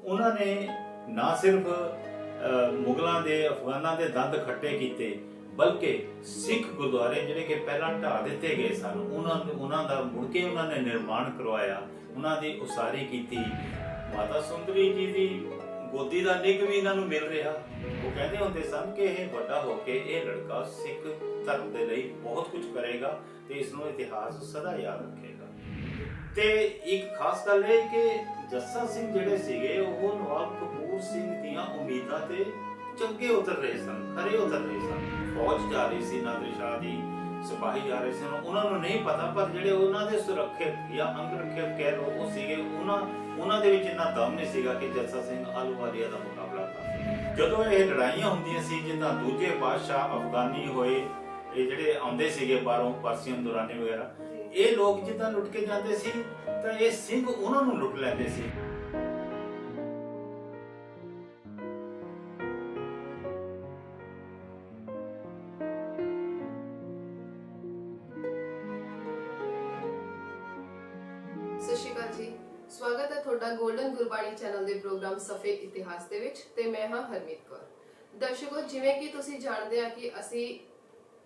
ਉਹਨਾਂ ਨੇ ਨਾ ਸਿਰਫ ਮੁਗਲਾਂ ਦੇ ਅਫਗਾਨਾਂ ਦੇ ਦੰਦ ਖੱਟੇ ਕੀਤੇ, ਬਲਕਿ ਸਿੱਖ ਗੁਰਦੁਆਰੇ ਜਿਹੜੇ ਕਿ ਪਹਿਲਾਂ ਢਾਹ ਦਿੱਤੇ ਗਏ ਸਨ ਉਹਨਾਂ ਦਾ ਮੁੜ ਕੇ ਉਹਨਾਂ ਨੇ ਨਿਰਮਾਣ ਕਰਵਾਇਆ, ਉਹਨਾਂ ਦੀ ਉਸਾਰੀ ਕੀਤੀ। ਮਾਤਾ ਸੁੰਦਰੀ ਜੀ ਦੀ ਗੋਦੀ ਦਾ ਨਿੱਘ ਵੀ ਇਹਨਾਂ ਨੂੰ ਮਿਲ ਰਿਹਾ। ਉਹ ਕਹਿੰਦੇ ਹੁੰਦੇ ਸਨ ਕਿ ਇਹ ਵੱਡਾ ਹੋ ਕੇ ਇਹ ਲੜਕਾ ਸਿੱਖ ਧਰਮ ਦੇ ਲਈ ਬਹੁਤ ਕੁਝ ਕਰੇਗਾ ਤੇ ਇਸ ਨੂੰ ਇਤਿਹਾਸ ਸਦਾ ਯਾਦ ਰੱਖੇਗਾ। ਤੇ ਇੱਕ ਖਾਸ ਗੱਲ ਇਹ ਕਿ ਜੱਸਾ ਸਿੰਘ ਜਿਹੜੇ ਸੀਗੇ ਉਹ ਨਵਾਬ ਕਪੂਰ ਸਿੰਘ ਦੀਆਂ ਉਮੀਦਾਂ ਤੇ ਚੰਗੇ ਉਤਰ ਰਹੇ ਸਨ, ਖਰੇ ਉਤਰ ਰਹੇ ਸਨ। ਫੌਜ ਜਾ ਰਹੀ ਸੀ ਨਾਦਰ ਸ਼ਾਹ ਦੀ, ਸਿਪਾਹੀ ਜਾ ਰਹੇ ਸਨ, ਉਹਨਾਂ ਨੂੰ ਨਹੀਂ ਪਤਾ, ਪਰ ਜਿਹੜੇ ਉਹਨਾਂ ਦੇ ਸੁਰੱਖਿਅਕ ਜਾਂ ਅੰਗ ਰੱਖਿਅਕ ਕਹਿ ਲਓ ਉਹ ਸੀਗੇ, ਉਹਨਾਂ ਦੇ ਵਿੱਚ ਇੰਨਾ ਦਮ ਨਹੀਂ ਸੀਗਾ ਕਿ ਜੱਸਾ ਸਿੰਘ ਆਹਲੂਵਾਲੀਆ ਦਾ ਮੁਕਾਬਲਾ ਕਰ ਸਕੇ। ਜਦੋਂ ਇਹ ਲੜਾਈਆਂ ਹੁੰਦੀਆਂ ਸੀ, ਜਿੱਦਾਂ ਦੂਜੇ ਬਾਦਸ਼ਾਹ ਅਫਗਾਨੀ ਹੋਏ, ਇਹ ਜਿਹੜੇ ਆਉਂਦੇ ਸੀਗੇ ਬਾਹਰੋਂ, ਪਰਸੀਅਨ ਦੁਰਾਨੀ ਵਗੈਰਾ, ਇਹ ਲੋਕ ਜਿੱਦਾਂ ਲੁੱਟ ਕੇ ਜਾਂਦੇ ਸੀ ਤਾਂ ਇਹ ਸਿੰਘ ਉਹਨਾਂ ਨੂੰ ਲੁੱਟ ਲੈਂਦੇ ਸੀ। ਸਤਿ ਸ਼੍ਰੀ ਅਕਾਲ ਜੀ, ਸਵਾਗਤ ਹੈ ਤੁਹਾਡਾ ਗੋਲਡਨ ਗੁਰਬਾਣੀ ਚੈਨਲ ਦੇ ਪ੍ਰੋਗਰਾਮ ਸਫੇ ਇਤਿਹਾਸ ਦੇ ਵਿੱਚ ਤੇ ਮੈਂ ਹਾਂ ਹਰਮੀਤ ਕੌਰ। ਦਰਸ਼ਕੋ, ਜਿਵੇਂ ਕਿ ਤੁਸੀਂ ਜਾਣਦੇ ਆ ਕਿ ਅਸੀਂ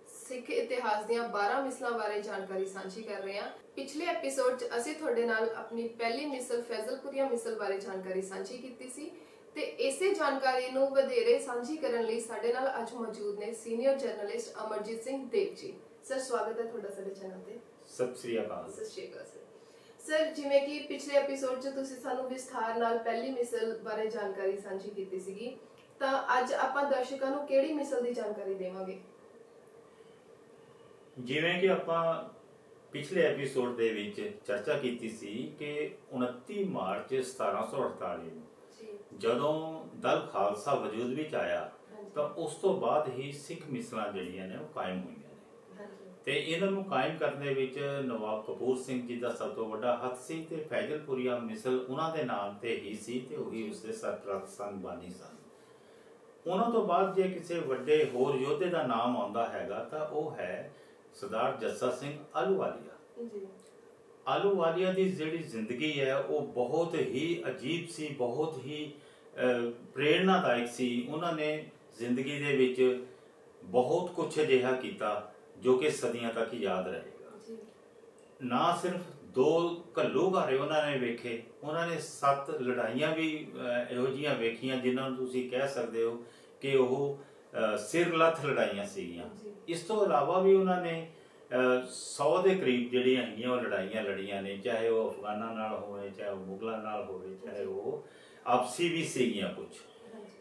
ਸਿੱਖ ਇਤਿਹਾਸ ਦੀਆਂ 12 ਮਿਸਲਾਂ ਬਾਰੇ ਜਾਣਕਾਰੀ ਸਾਂਝੀ ਕਰ ਰਹੇ ਹਾਂ। ਪਿਛਲੇ ਐਪੀਸੋਡ 'ਚ ਅਸੀਂ ਤੁਹਾਡੇ ਨਾਲ ਆਪਣੀ ਪਹਿਲੀ ਮਿਸਲ ਫੈਜ਼ਲਪੁਰੀਆ ਮਿਸਲ ਬਾਰੇ ਜਾਣਕਾਰੀ ਸਾਂਝੀ ਕੀਤੀ ਸੀ ਤੇ ਇਸੇ ਜਾਣਕਾਰੀ ਨੂੰ ਵਧੇਰੇ ਸਾਂਝੀ ਕਰਨ ਲਈ ਸਾਡੇ ਨਾਲ ਅੱਜ ਮੌਜੂਦ ਨੇ senior journalist Amarjit Singh Dev ji. Sir, ਸਵਾਗਤ ਹੈ ਤੁਹਾਡਾ ਸਾਡੇ ਚੈਨਲ ਤੇ। ਸਤਿ ਸ੍ਰੀ ਅਕਾਲ। ਸਤਿ ਸ਼੍ਰੀ ਅਕਾਲ ਸਰ, ਜਿਵੇਂ ਕਿ ਪਿਛਲੇ ਐਪੀਸੋਡ 'ਚ ਤੁਸੀਂ ਸਾਨੂੰ ਵਿਸਥਾਰ ਨਾਲ ਪਹਿਲੀ ਮਿਸਲ ਬਾਰੇ ਜਾਣਕਾਰੀ ਸਾਂਝੀ ਕੀਤੀ ਸੀਗੀ, ਤਾਂ ਅੱਜ ਆਪਾਂ ਦਰਸ਼ਕਾਂ ਨੂੰ ਕਿਹੜੀ ਮਿਸਲ ਦੀ ਜਾਣਕਾਰੀ ਦੇਵਾਂਗੇ? ਜਿਵੇਂ ਕਿ ਆਪਾਂ ਪਿਛਲੇ ਐਪੀਸੋਡ ਦੇ ਵਿੱਚ ਚਰਚਾ ਕੀਤੀ ਸੀ ਕਿ 29 ਮਾਰਚ 1748 ਨੂੰ ਜਦੋਂ ਦਲ ਖਾਲਸਾ ਵਜੂਦ ਵਿੱਚ ਆਇਆ ਤਾਂ ਉਸ ਤੋਂ ਬਾਅਦ ਹੀ ਸਿੱਖ ਮਿਸਲਾਂ ਜਿਹੜੀਆਂ ਨੇ ਉਹ ਕਾਇਮ ਹੋਈਆਂ ਨੇ ਤੇ ਇਹਨਾਂ ਨੂੰ ਕਾਇਮ ਕਰਨ ਦੇ ਵਿੱਚ ਨਵਾਬ ਕਪੂਰ ਸਿੰਘ ਜੀ ਦਾ ਸਭ ਤੋਂ ਵੱਡਾ ਹੱਥ ਸੀ ਤੇ ਫੈਜ਼ਲਪੁਰੀਆ ਮਿਸਲ ਉਹਨਾਂ ਦੇ ਨਾਮ ਤੇ ਹੀ ਸੀ ਤੇ ਉਹੀ ਉਸਦੇ ਸਰਪ੍ਰਸਤ ਸਨ, ਬਾਨੀ ਸਨ। ਉਹਨਾਂ ਤੋਂ ਬਾਅਦ ਜੇ ਕਿਸੇ ਵੱਡੇ ਹੋਰ ਯੋਧੇ ਦਾ ਨਾਮ ਆਉਂਦਾ ਹੈਗਾ ਤਾਂ ਉਹ ਹੈ ਸਰਦਾਰ ਜੱਸਾ ਸਿੰਘ ਆਹਲੂਵਾਲੀਆ। ਆਹਲੂਵਾਲੀਆ ਦੀ ਜਿਹੜੀ ਜ਼ਿੰਦਗੀ ਹੈ ਉਹ ਬਹੁਤ ਹੀ ਅਜੀਬ ਸੀ, ਬਹੁਤ ਹੀ ਪ੍ਰੇਰਨਾਦਾਇਕ ਸੀ। ਉਹਨਾਂ ਨੇ ਜ਼ਿੰਦਗੀ ਦੇ ਵਿੱਚ ਬਹੁਤ ਕੁਝ ਅਜਿਹਾ ਕੀਤਾ ਜੋ ਕਿ ਸਦੀਆਂ ਤੱਕ ਯਾਦ ਰਹੇਗਾ। ਨਾ ਸਿਰਫ 2 ਘੱਲੂਘਾਰੇ ਉਹਨਾਂ ਨੇ ਵੇਖੇ, ਉਹਨਾਂ ਨੇ 7 ਲੜਾਈਆਂ ਵੀ ਇਹੋ ਜਿਹੀਆਂ ਵੇਖੀਆਂ ਜਿਨ੍ਹਾਂ ਨੂੰ ਤੁਸੀਂ ਕਹਿ ਸਕਦੇ ਹੋ ਕਿ ਉਹ ਸਿਰਲੱਥ ਲੜਾਈਆਂ ਸੀਗੀਆਂ। ਇਸ ਤੋਂ ਇਲਾਵਾ ਵੀ ਉਹਨਾਂ ਨੇ 100 ਦੇ ਕਰੀਬ ਜਿਹੜੀਆਂ ਹੈਗੀਆਂ ਉਹ ਲੜਾਈਆਂ ਲੜੀਆਂ ਨੇ, ਚਾਹੇ ਉਹ ਅਫਗਾਨਾਂ ਨਾਲ ਹੋਵੇ, ਚਾਹੇ ਉਹ ਮੁਗਲਾਂ ਨਾਲ ਹੋਵੇ, ਚਾਹੇ ਉਹ ਆਪਸੀ ਵੀ ਸੀਗੀਆਂ ਕੁਝ।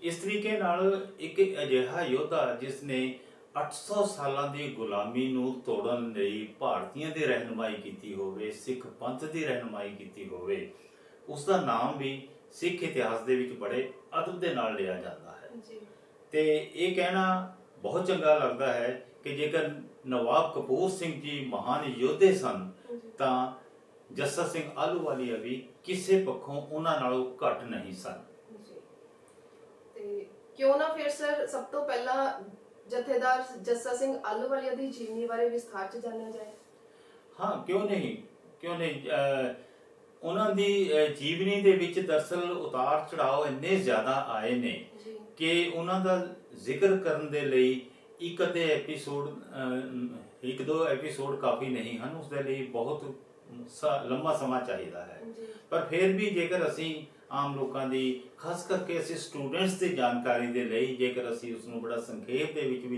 ਇਸ ਤਰੀਕੇ ਨਾਲ ਇੱਕ ਅਜਿਹਾ ਯੋਧਾ ਜਿਸ ਨੇ 800 ਸਾਲਾਂ ਦੀ ਗੁਲਾਮੀ ਨੂੰ ਤੋੜਨ ਲਈ ਭਾਰਤੀਆਂ ਦੀ ਰਹਿਨੁਮਾਈ ਕੀਤੀ ਹੋਵੇ, ਸਿੱਖ ਪੰਥ ਦੀ ਰਹਿਨੁਮਾਈ ਕੀਤੀ ਹੋਵੇ, ਉਸ ਦਾ ਨਾਮ ਵੀ ਸਿੱਖ ਇਤਿਹਾਸ ਦੇ ਵਿੱਚ ਬੜੇ ਅਦਬ ਦੇ ਨਾਲ ਲਿਆ ਜਾਂਦਾ ਹੈ। ਤੇ ਇਹ ਕਹਿਣਾ ਬਹੁਤ ਚੰਗਾ ਲੱਗਦਾ ਹੈ ਕਿ ਜੇਕਰ ਨਵਾਬ ਕਪੂਰ ਸਿੰਘ ਜੀ ਮਹਾਨ ਯੋਧੇ ਸਨ ਤਾਂ ਜੱਸਾ ਸਿੰਘ ਆਹਲੂਵਾਲੀਆ ਵੀ ਕਿਸੇ ਪੱਖੋਂ ਉਹਨਾਂ ਨਾਲੋਂ ਘੱਟ ਨਹੀਂ ਸਨ। ਤੇ ਕਿਉਂ ਨਾ ਫਿਰ ਸਰ ਸਭ ਤੋਂ ਪਹਿਲਾਂ ਜਥੇਦਾਰ ਜੱਸਾ ਸਿੰਘ ਆਹਲੂਵਾਲੀਆ ਦੀ ਜੀਵਨੀ ਬਾਰੇ ਵਿਸਥਾਰ 'ਚ ਜਾਣਿਆ ਜਾਏ। ਹਾਂ, ਕਿਉਂ ਨਹੀਂ। ਉਹਨਾਂ ਦੀ ਜੀਵਨੀ ਦੇ ਵਿੱਚ ਦਰਅਸਲ ਉਤਾਰ ਚੜਾਓ ਇੰਨੇ ਜ਼ਿਆਦਾ ਆਏ ਨੇ ਕਿ ਉਹਨਾਂ ਦਾ ਜ਼ਿਕਰ ਕਰਨ ਦੇ ਲਈ ਇੱਕ ਦੋ ਐਪੀਸੋਡ ਕਾਫੀ ਨਹੀਂ ਹਨ, ਉਸ ਦੇ ਲਈ ਬਹੁਤ ਲੰਮਾ ਸਮਾਂ ਚਾਹੀਦਾ ਹੈ। ਪਰ ਫਿਰ ਵੀ ਜੇਕਰ ਅਸੀਂ ਆਮ ਲੋਕਾਂ ਦੀ, ਖਾਸ ਕਰਕੇ ਅਸੀਂ ਸਟੂਡੈਂਟਸ ਦੀ ਜਾਣਕਾਰੀ ਦੇ ਲਈ ਜੇਕਰ ਅਸੀਂ ਉਸ ਨੂੰ ਬੜਾ ਸੰਖੇਪ ਦੇ ਵਿੱਚ ਵੀ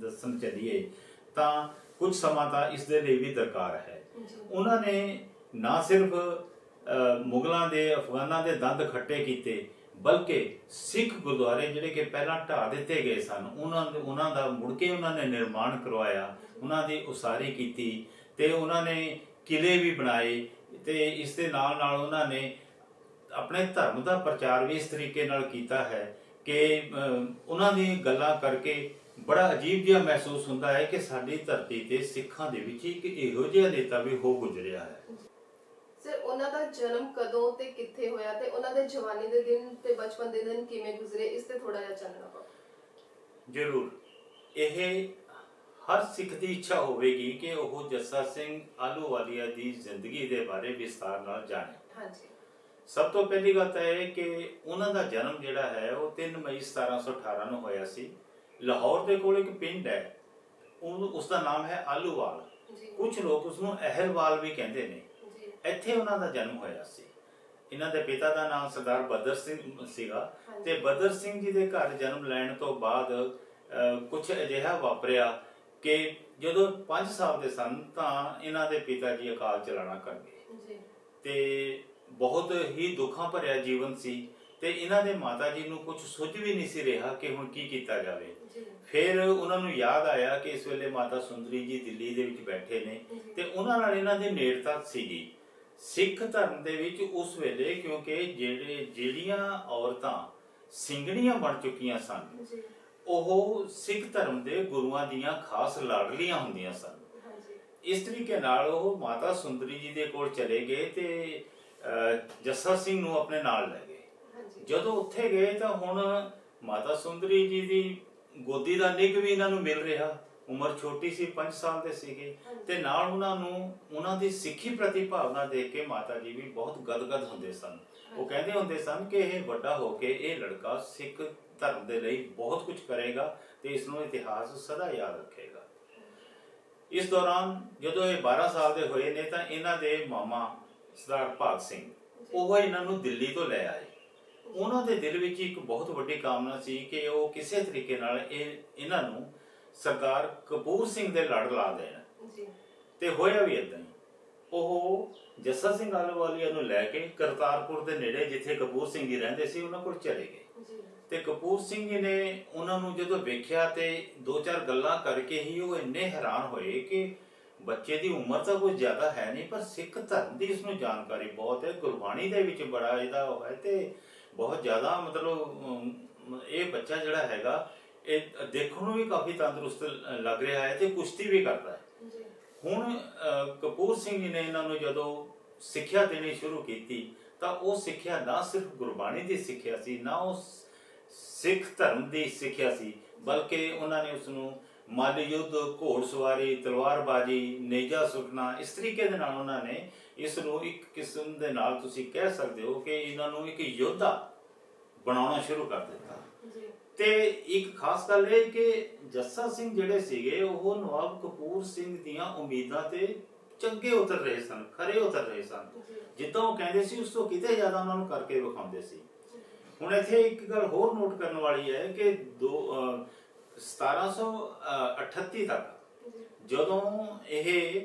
ਦੱਸਣ ਚੱਲੀਏ ਤਾਂ ਕੁਝ ਸਮਾਂ ਤਾਂ ਇਸ ਦੇ ਲਈ ਵੀ ਦਰਕਾਰ ਹੈ। ਉਹਨਾਂ ਨੇ ਨਾ ਸਿਰਫ ਮੁਗਲਾਂ ਦੇ, ਅਫਗਾਨਾਂ ਦੇ ਦੰਦ ਖੱਟੇ ਕੀਤੇ, ਬਲਕਿ ਸਿੱਖ ਗੁਰਦੁਆਰੇ ਜਿਹੜੇ ਕਿ ਪਹਿਲਾਂ ਢਾਹ ਦਿੱਤੇ ਗਏ ਸਨ ਉਹਨਾਂ ਦਾ ਮੁੜ ਕੇ ਉਹਨਾਂ ਨੇ ਨਿਰਮਾਣ ਕਰਵਾਇਆ, ਉਹਨਾਂ ਦੀ ਉਸਾਰੀ ਕੀਤੀ ਤੇ ਉਹਨਾਂ ਨੇ ਕਿਲੇ ਵੀ ਬਣਾਏ ਤੇ ਇਸ ਦੇ ਨਾਲ ਨਾਲ ਉਹਨਾਂ ਨੇ ਆਪਣੇ ਧਰਮ ਦਾ ਪ੍ਰਚਾਰ ਵੀ ਇਸ ਤਰੀਕੇ ਨਾਲ ਕੀਤਾ ਹੈ ਕਿ ਉਹਨਾਂ ਦੀ ਗੱਲਾਂ ਕਰਕੇ ਬੜਾ ਅਜੀਬ ਜਿਹਾ ਮਹਿਸੂਸ ਹੁੰਦਾ ਹੈ ਕਿ ਸਾਡੀ ਧਰਤੀ ਤੇ ਸਿੱਖਾਂ ਦੇ ਵਿੱਚ ਇੱਕ ਇਹੋ ਜਿਹਾ ਨੇਤਾ ਵੀ ਹੋ ਗੁਜ਼ਰਿਆ ਹੈ। ਸਰ, ਉਹਨਾਂ ਦਾ ਜਨਮ ਕਦੋਂ ਤੇ ਕਿੱਥੇ ਹੋਇਆ ਤੇ ਉਹਨਾਂ ਦੇ ਜਵਾਨੀ ਦੇ ਦਿਨ ਤੇ ਬਚਪਨ ਦੇ ਦਿਨ ਕਿਵੇਂ ਗੁਜ਼ਰੇ, ਇਸ ਤੇ ਥੋੜਾ ਜਿਹਾ ਚਾਨਣਾ ਪਾਓ। ਜ਼ਰੂਰ। ਇਹ ਹਰ ਸਿੱਖ ਦੀ ਇੱਛਾ ਹੋਵੇਗੀ ਕਿ ਉਹ ਜੱਸਾ ਸਿੰਘ ਆਹਲੂਵਾਲੀਆ ਦੀ ਜ਼ਿੰਦਗੀ ਦੇ ਬਾਰੇ ਵਿਸਤਾਰ ਨਾਲ ਜਾਣੇ। ਸਭ ਤੋਂ ਪਹਿਲੀ ਗੱਲ ਤਾਂ ਇਹ ਕਿ ਉਹਨਾਂ ਦਾ ਜਨਮ ਜਿਹੜਾ ਹੈ ਉਹ 3 ਮਈ 1718 ਨੂੰ ਹੋਇਆ ਸੀ। ਲਾਹੌਰ ਦੇ ਕੋਲ ਇੱਕ ਪਿੰਡ ਹੈ, ਉਸ ਦਾ ਨਾਮ ਹੈ ਆਲੂਵਾਲ। ਕੁਝ ਲੋਕ ਉਸ ਨੂੰ ਅਹਿਲਵਾਲ ਵੀ ਕਹਿੰਦੇ ਨੇ। ਇੱਥੇ ਉਹਨਾਂ ਦਾ ਜਨਮ ਹੋਇਆ ਸੀ। ਇਹਨਾਂ ਦੇ ਪਿਤਾ ਦਾ ਨਾਮ ਸਰਦਾਰ ਬਦਰ ਸਿੰਘ ਸੀਗਾ ਤੇ ਬਦਰ ਸਿੰਘ ਜੀ ਦੇ ਘਰ ਜਨਮ ਲੈਣ ਤੋਂ ਬਾਅਦ ਕੁਝ ਅਜਿਹਾ ਵਾਪਰਿਆ ਕਿ ਜਦੋਂ 5 ਸਾਲ ਦੇ ਸਨ ਤਾਂ ਇਹਨਾਂ ਦੇ ਪਿਤਾ ਜੀ ਅਕਾਲ ਚਲਾਣਾ ਕਰ ਗਏ ਤੇ ਬਹੁਤ ਹੀ ਦੁੱਖਾਂ ਭਰਿਆ ਜੀਵਨ ਸੀ ਤੇ ਇਹਨਾਂ ਦੇ ਮਾਤਾ ਜੀ ਨੂੰ ਕੁਝ ਸੁੱਝ ਵੀ ਨਹੀਂ ਸੀ ਰਿਹਾ ਕਿ ਹੁਣ ਕੀ ਕੀਤਾ ਜਾਵੇ। ਫਿਰ ਉਹਨਾਂ ਨੂੰ ਯਾਦ ਆਇਆ ਕਿ ਇਸ ਵੇਲੇ ਮਾਤਾ ਸੁੰਦਰੀ ਜੀ ਦਿੱਲੀ ਦੇ ਵਿੱਚ ਬੈਠੇ ਨੇ ਤੇ ਉਹਨਾਂ ਨਾਲ ਇਹਨਾਂ ਦੀ ਨੇੜਤਾ ਸੀਗੀ। ਸਿੱਖ ਧਰਮ ਦੇ ਵਿੱਚ ਉਸ ਵੇਲੇ ਕਿਉਂਕਿ ਜਿਹੜੀਆਂ ਔਰਤਾਂ ਸਿੰਘਣੀਆਂ ਬਣ ਚੁੱਕੀਆਂ ਸਨ ਉਹ ਸਿੱਖ ਧਰਮ ਦੇ ਗੁਰੂਆਂ ਦੀਆਂ ਖਾਸ ਲਾਡਲੀਆਂ ਹੁੰਦੀਆਂ ਸਨ। ਇਸ ਤਰੀਕੇ ਨਾਲ ਉਹ ਮਾਤਾ ਸੁੰਦਰੀ ਜੀ ਦੇ ਕੋਲ ਚਲੇ ਗਏ ਤੇ ਜੱਸਾ ਸਿੰਘ ਨੂੰ ਆਪਣੇ ਨਾਲ ਲੈ ਗਏ। ਜਦੋਂ ਉੱਥੇ ਗਏ ਤਾਂ ਹੁਣ ਮਾਤਾ ਸੁੰਦਰੀ ਜੀ ਦੀ ਗੋਦੀ ਦਾ ਨਿੱਘ ਵੀ ਇਹਨਾਂ ਨੂੰ ਮਿਲ ਰਿਹਾ। ਉਮਰ ਛੋਟੀ ਸੀ, 5 ਸਾਲ ਦੇ ਸੀਗੇ ਤੇ ਨਾਲ ਉਹਨਾਂ ਨੂੰ ਉਹਨਾਂ ਦੀ ਸਿੱਖੀ ਪ੍ਰਤੀ ਭਾਵਨਾ ਦੇਖ ਕੇ ਮਾਤਾ ਜੀ ਵੀ ਬਹੁਤ ਗਦਗਦ ਹੁੰਦੇ ਸਨ। ਉਹ ਕਹਿੰਦੇ ਹੁੰਦੇ ਸਨ ਕਿ ਇਹ ਵੱਡਾ ਹੋ ਕੇ ਇਹ ਲੜਕਾ ਸਿੱਖ ਧਰਮ ਦੇ ਲਈ ਬਹੁਤ ਕੁਝ ਕਰੇਗਾ ਤੇ ਇਸ ਨੂੰ ਇਤਿਹਾਸ ਸਦਾ ਯਾਦ ਰੱਖੇਗਾ। ਇਸ ਦੌਰਾਨ ਜਦੋਂ ਇਹ 12 ਸਾਲ ਦੇ ਹੋਏ ਨੇ ਤਾਂ ਇਹਨਾਂ ਦੇ ਮਾਮਾ ਸਰਦਾਰ ਭਾਗ ਸਿੰਘ ਉਹ ਇਹਨਾਂ ਨੂੰ ਦਿੱਲੀ ਤੋਂ ਲੈ ਆਏ। ਉਹਨਾਂ ਦੇ ਦਿਲ ਵਿੱਚ ਇੱਕ ਬਹੁਤ ਵੱਡੀ ਕਾਮਨਾ ਸੀ ਕਿ ਉਹ ਕਿਸੇ ਤਰੀਕੇ ਨਾਲ ਇਹਨਾਂ ਨੂੰ ਸਰਦਾਰ ਕਪੂਰ ਸਿੰਘ ਦੇ ਲੜ ਲਾ ਦੇਣ ਤੇ ਹੋਇਆ ਵੀ ਏਦਾਂ ਹੀ। ਉਹ ਜੱਸਾ ਸਿੰਘ ਆਹਲੂਵਾਲੀਆ ਨੂੰ ਲੈ ਕੇ ਕਰਤਾਰਪੁਰ ਦੇ ਨੇੜੇ ਜਿੱਥੇ ਕਪੂਰ ਸਿੰਘ ਜੀ ਰਹਿੰਦੇ ਸੀ ਉਹਨਾਂ ਕੋਲ ਚਲੇ ਗਏ ਤੇ ਕਪੂਰ ਸਿੰਘ ਜੀ ਨੇ ਉਹਨਾਂ ਨੂੰ ਜਦੋਂ ਵੇਖਿਆ ਤੇ 2-4 ਗੱਲਾਂ ਕਰਕੇ ਹੀ ਉਹ ਇੰਨੇ ਹੈਰਾਨ ਹੋਏ ਕਿ ਬੱਚੇ ਦੀ ਉਮਰ ਤਾਂ ਕੋਈ ਜ਼ਿਆਦਾ ਹੈ ਨਹੀਂ ਪਰ ਸਿੱਖ ਧਰਮ ਦੀ ਇਸ ਨੂੰ ਜਾਣਕਾਰੀ ਬਹੁਤ ਹੈ, ਗੁਰਬਾਣੀ ਦੇ ਵਿੱਚ ਬੜਾ ਇਹਦਾ ਹੈ ਤੇ ਬਹੁਤ ਜ਼ਿਆਦਾ ਮਤਲਬ ਇਹ ਬੱਚਾ ਜਿਹੜਾ ਹੈਗਾ ਇਹ ਦੇਖਣ ਨੂੰ ਵੀ ਕਾਫੀ ਤੰਦਰੁਸਤ ਲੱਗ ਰਿਹਾ ਹੈ ਤੇ ਕੁਸ਼ਤੀ ਵੀ ਕਰਦਾ ਹੈ। ਹੁਣ ਕਪੂਰ ਸਿੰਘ ਜੀ ਨੇ ਇਹਨਾਂ ਨੂੰ ਜਦੋਂ ਸਿੱਖਿਆ ਦੇਣੀ ਸ਼ੁਰੂ ਕੀਤੀ ਤਾਂ ਉਹ ਸਿੱਖਿਆ ਨਾ ਸਿਰਫ ਗੁਰਬਾਣੀ ਦੀ ਸਿੱਖਿਆ ਸੀ, ਨਾ ਉਹ ਸਿੱਖ ਧਰਮ ਦੀ ਸਿੱਖਿਆ ਸੀ, ਬਲਕਿ ਉਹਨਾਂ ਨੇ ਉਸ ਨੂੰ ਮੱਲ ਯੁੱਧ, ਘੋੜਸਵਾਰੀ, ਤਲਵਾਰਬਾਜ਼ੀ, ਨੇਜਾ ਸੁੱਟਣਾ ਇਸ ਤਰੀਕੇ ਦੇ ਨਾਲ ਉਹਨਾਂ ਨੇ ਇਸ ਨੂੰ ਇੱਕ ਕਿਸਮ ਦੇ ਨਾਲ ਤੁਸੀਂ ਕਹਿ ਸਕਦੇ ਹੋ ਕਿ ਇਹਨਾਂ ਨੂੰ ਇੱਕ ਯੋਧਾ ਬਣਾਉਣਾ ਸ਼ੁਰੂ ਕਰ ਦਿੱਤਾ। ਤੇ ਇੱਕ ਖਾਸ ਗੱਲ ਇਹ ਕਿ ਜੱਸਾ ਸਿੰਘ ਜਿਹੜੇ ਸੀਗੇ ਉਹ ਨਵਾਬ ਕਪੂਰ ਸਿੰਘ ਦੀਆਂ ਉਮੀਦਾਂ ਤੇ ਚੰਗੇ ਉਤਰ ਰਹੇ ਸਨ, ਖਰੇ ਉਤਰ ਰਹੇ ਸਨ। ਜਿੱਦਾਂ ਉਹ ਕਹਿੰਦੇ ਸੀ ਉਸ ਤੋਂ ਕਿਤੇ ਜ਼ਿਆਦਾ ਉਹਨਾਂ ਨੂੰ ਕਰਕੇ ਵਿਖਾਉਂਦੇ ਸੀ। ਹੁਣ ਇੱਥੇ ਇੱਕ ਗੱਲ ਹੋਰ ਨੋਟ ਕਰਨ ਵਾਲੀ ਹੈ ਕਿ 1738 ਤੱਕ ਜਦੋਂ ਇਹ